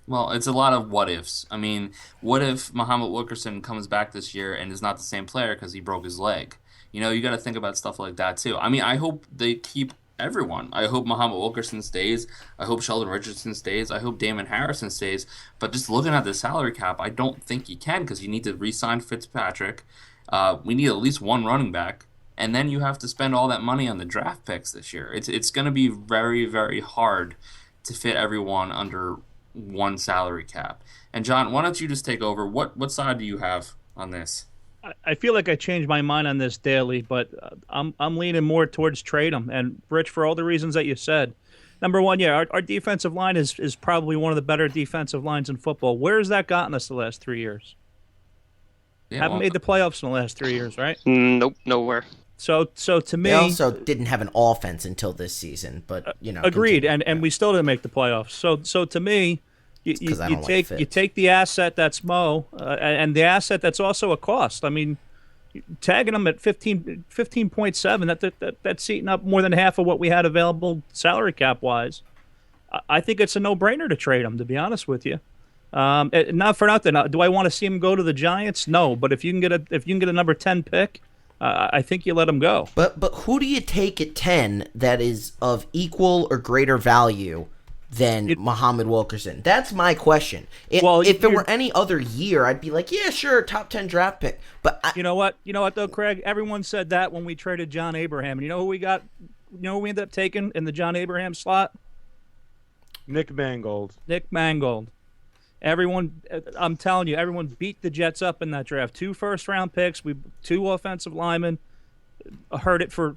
C: Well, it's a lot of what ifs. I mean, what if Muhammad Wilkerson comes back this year and is not the same player because he broke his leg? You got to think about stuff like that too. I mean, I hope they keep everyone. I hope Muhammad Wilkerson stays. I hope Sheldon Richardson stays. I hope Damon Harrison stays. But just looking at the salary cap, I don't think you can, because you need to re-sign Fitzpatrick. We need at least one running back. And then you have to spend all that money on the draft picks this year. It's going to be very, very hard to fit everyone under one salary cap. And John, why don't you just take over? What side do you have on this?
E: I feel like I change my mind on this daily, but I'm leaning more towards trade him. And Rich, for all the reasons that you said, number one, yeah, our defensive line is probably one of the better defensive lines in football. Where has that gotten us the last 3 years? Haven't made the playoffs in the last 3 years, right?
F: Nope, nowhere.
E: So to me,
H: they also didn't have an offense until this season, but
E: agreed, and we still didn't make the playoffs. So to me, you take the asset that's Mo, and the asset that's also a cost. I mean, tagging them at 15.7, that's eating up more than half of what we had available salary cap wise. I think it's a no-brainer to trade him, to be honest with you. Not for nothing. Do I want to see him go to the Giants? No, but if you can get a number 10 pick, I think you let him go.
H: But who do you take at 10 that is of equal or greater value than Muhammad Wilkerson? That's my question. If it were any other year, I'd be like, yeah, sure, top 10 draft pick. But
E: you know what though, Craig? Everyone said that when we traded John Abraham. And you know who we got? You know who we ended up taking in the John Abraham slot?
G: Nick Mangold.
E: Everyone, I'm telling you, everyone beat the Jets up in that draft. 2 first-round picks, 2 offensive linemen. Heard it for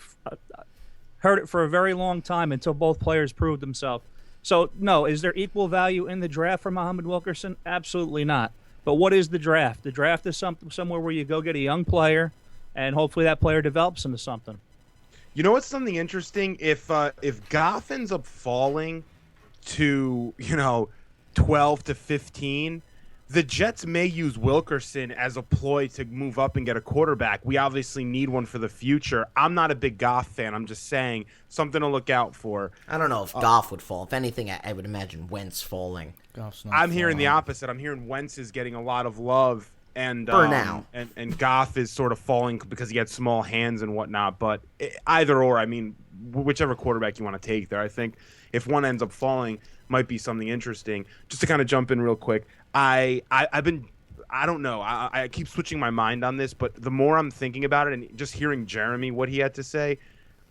E: a very long time until both players proved themselves. So, no, is there equal value in the draft for Muhammad Wilkerson? Absolutely not. But what is the draft? The draft is somewhere where you go get a young player, and hopefully that player develops into something.
G: You know what's something interesting? If Goff ends up falling to 12 to 15, the Jets may use Wilkerson as a ploy to move up and get a quarterback. We obviously need one for the future. I'm not a big Goff fan. I'm just saying something to look out for.
H: I don't know if Goff would fall. If anything, I would imagine Wentz falling.
G: I'm hearing the opposite. I'm hearing Wentz is getting a lot of love, and
H: for now,
G: and Goff is sort of falling because he had small hands and whatnot. But either or, I mean, whichever quarterback you want to take there, I think if one ends up falling, might be something interesting. Just to kind of jump in real quick, I don't know. I keep switching my mind on this, but the more I'm thinking about it and just hearing Jeremy, what he had to say,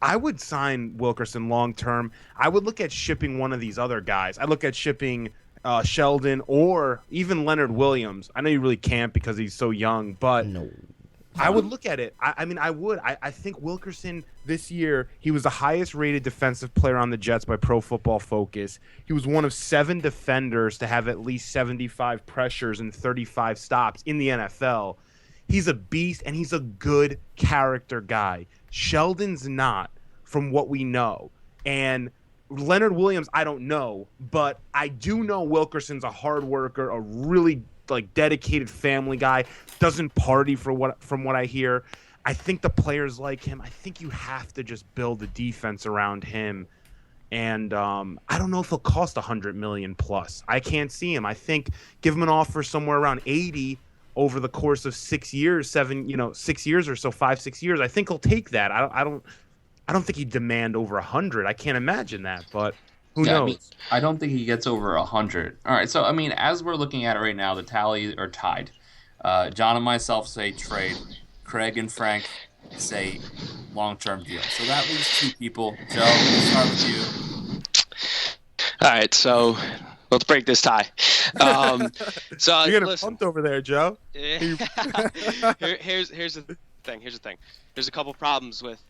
G: I would sign Wilkerson long term. I would look at shipping one of these other guys. I look at shipping Sheldon or even Leonard Williams. I know you really can't because he's so young, but no. I would look at it. I mean, I would. I think Wilkerson this year, he was the highest rated defensive player on the Jets by Pro Football Focus. He was one of 7 defenders to have at least 75 pressures and 35 stops in the NFL. He's a beast, and he's a good character guy. Sheldon's not, from what we know. And Leonard Williams, I don't know, but I do know Wilkerson's a hard worker, a really dedicated family guy, doesn't party from what I hear. I think the players like him. I think you have to just build a defense around him. And I don't know if he'll cost $100 million plus. I can't see him. I think give him an offer somewhere around 80 over the course of 6 years, 6 years or so, 5-6 years. I think he'll take that. I don't think he'd demand over 100. I can't imagine that, but who
C: Yeah,
G: knows?
C: I mean, I don't think he gets over 100. All right, so I mean, as we're looking at it right now, the tallies are tied. John and myself say trade. Craig and Frank say long-term deal. So that leaves two people. Joe, we'll start with you.
F: All right, so let's break this tie. So
G: You're getting
F: listen,
G: pumped over there, Joe.
F: here's the thing. There's a couple problems with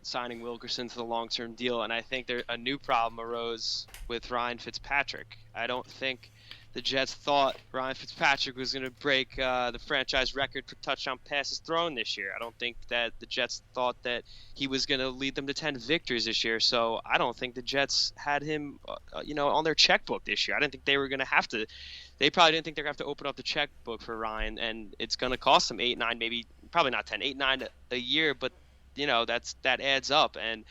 F: signing Wilkerson to the long-term deal, and I think a new problem arose with Ryan Fitzpatrick. I don't think the Jets thought Ryan Fitzpatrick was going to break the franchise record for touchdown passes thrown this year. I don't think that the Jets thought that he was going to lead them to 10 victories this year. So I don't think the Jets had him, on their checkbook this year. I didn't think they were going to have to. They probably didn't think they're going to have to open up the checkbook for Ryan, and it's going to cost them 8, 9, maybe probably not 10, 8, 9 a year, but that adds up. And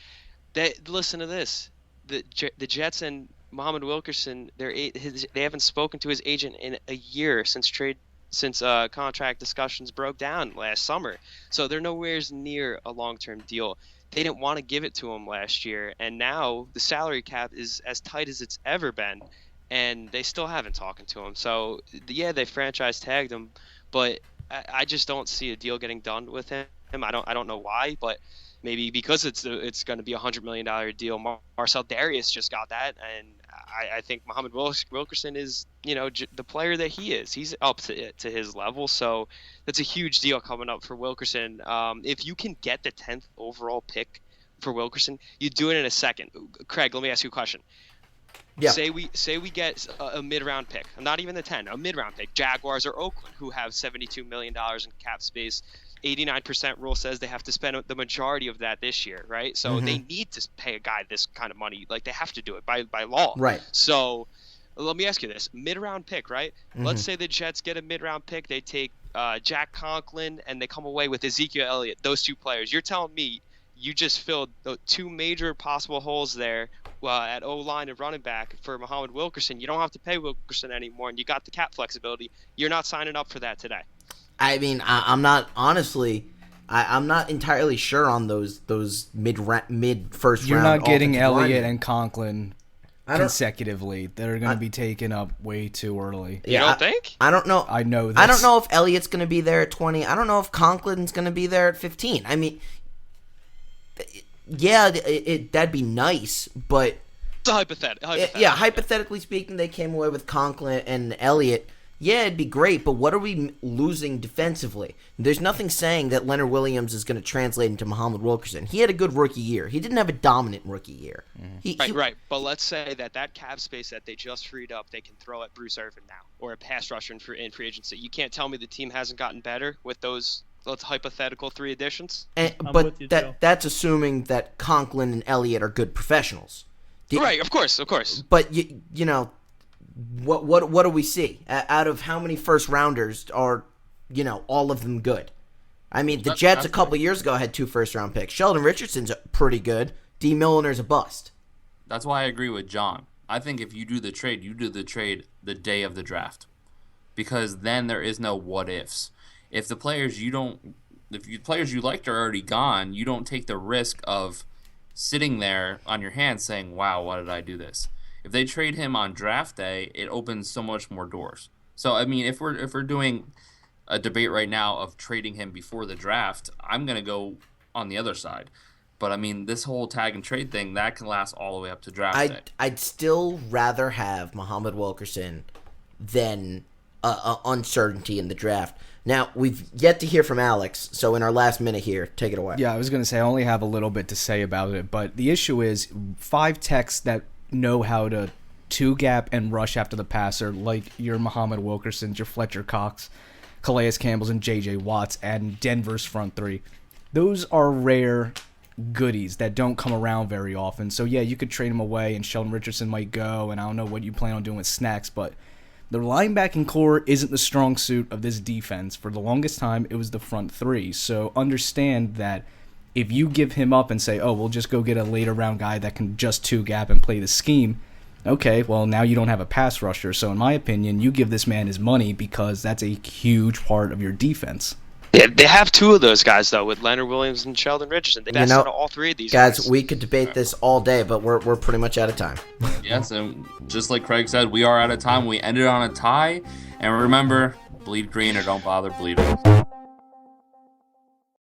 F: listen to this: the Jets and Muhammad Wilkerson, they haven't spoken to his agent in a year since contract discussions broke down last summer. So they're nowhere near a long-term deal. They didn't want to give it to him last year, and now the salary cap is as tight as it's ever been, and they still haven't talking to him. So yeah, they franchise tagged him, but I just don't see a deal getting done with him. I don't know why, but maybe because it's going to be $100 million deal. Marcel Darius just got that, and I think Muhammad Wilkerson is, the player that he is. He's up to his level, so that's a huge deal coming up for Wilkerson. If you can get the 10th overall pick for Wilkerson, you do it in a second. Craig, let me ask you a question.
H: Yeah.
F: Say we get a mid-round pick, not even the 10, a mid-round pick, Jaguars or Oakland, who have $72 million in cap space. 89% rule says they have to spend the majority of that this year, right? So they need to pay a guy this kind of money. Like, they have to do it by law.
H: Right.
F: So let me ask you this. Mid-round pick, right? Let's say the Jets get a mid-round pick. They take Jack Conklin, and they come away with Ezekiel Elliott, those two players. You're telling me you just filled the two major possible holes there at O-line and running back for Muhammad Wilkerson. You don't have to pay Wilkerson anymore, and you got the cap flexibility. You're not signing up for that today.
H: I mean, I'm not entirely sure on those mid first round.
D: You're not getting
H: offensive
D: Elliott
H: linemen.
D: and Conklin consecutively. They're going to be taken up way too early.
F: You don't think?
H: I don't know.
D: I know this.
H: I don't know if Elliott's going to be there at 20. I don't know if Conklin's going to be there at 15. I mean, yeah, that'd be nice, but
F: it's a hypothetical.
H: Yeah, hypothetically speaking, they came away with Conklin and Elliott. Yeah, it'd be great, but what are we losing defensively? There's nothing saying that Leonard Williams is going to translate into Muhammad Wilkerson. He had a good rookie year. He didn't have a dominant rookie year.
F: Right. But let's say that cap space that they just freed up, they can throw at Bruce Irvin now, or a pass rusher in free agency. You can't tell me the team hasn't gotten better with those hypothetical 3 additions.
H: But that's assuming that Conklin and Elliott are good professionals.
F: Right, of course.
H: But you know. What do we see out of how many first rounders are, all of them good? I mean, the Jets a couple years ago had 2 first round picks. Sheldon Richardson's pretty good. D. Milliner's a bust.
C: That's why I agree with John. I think if you do the trade, the day of the draft, because then there is no what ifs. If the players you liked are already gone, you don't take the risk of sitting there on your hands saying, "Wow, why did I do this?" If they trade him on draft day, it opens so much more doors. So I mean, if we're doing a debate right now of trading him before the draft, I'm gonna go on the other side. But I mean, this whole tag and trade thing that can last all the way up to draft day.
H: I'd still rather have Muhammad Wilkerson than uncertainty in the draft. Now, we've yet to hear from Alex, so in our last minute here, take it away.
D: Yeah, I was going to say I only have a little bit to say about it, but the issue is 5 techs that know how to 2-gap and rush after the passer, like your Muhammad Wilkersons, your Fletcher Cox, Calais Campbells, and J.J. Watts, and Denver's front 3. Those are rare goodies that don't come around very often. So, yeah, you could trade them away, and Sheldon Richardson might go, and I don't know what you plan on doing with Snacks, but the linebacking core isn't the strong suit of this defense. For the longest time, it was the front 3. So understand that if you give him up and say, oh, we'll just go get a later round guy that can just 2-gap and play the scheme, okay, well, now you don't have a pass rusher. So in my opinion, you give this man his money because that's a huge part of your defense.
F: Yeah, they have two of those guys though, with Leonard Williams and Sheldon Richardson. They best out of all three of these guys.
H: We could debate this all day, but we're pretty much out of time.
C: Yes, and just like Craig said, we are out of time. We ended on a tie, and remember, bleed green or don't bother bleeding.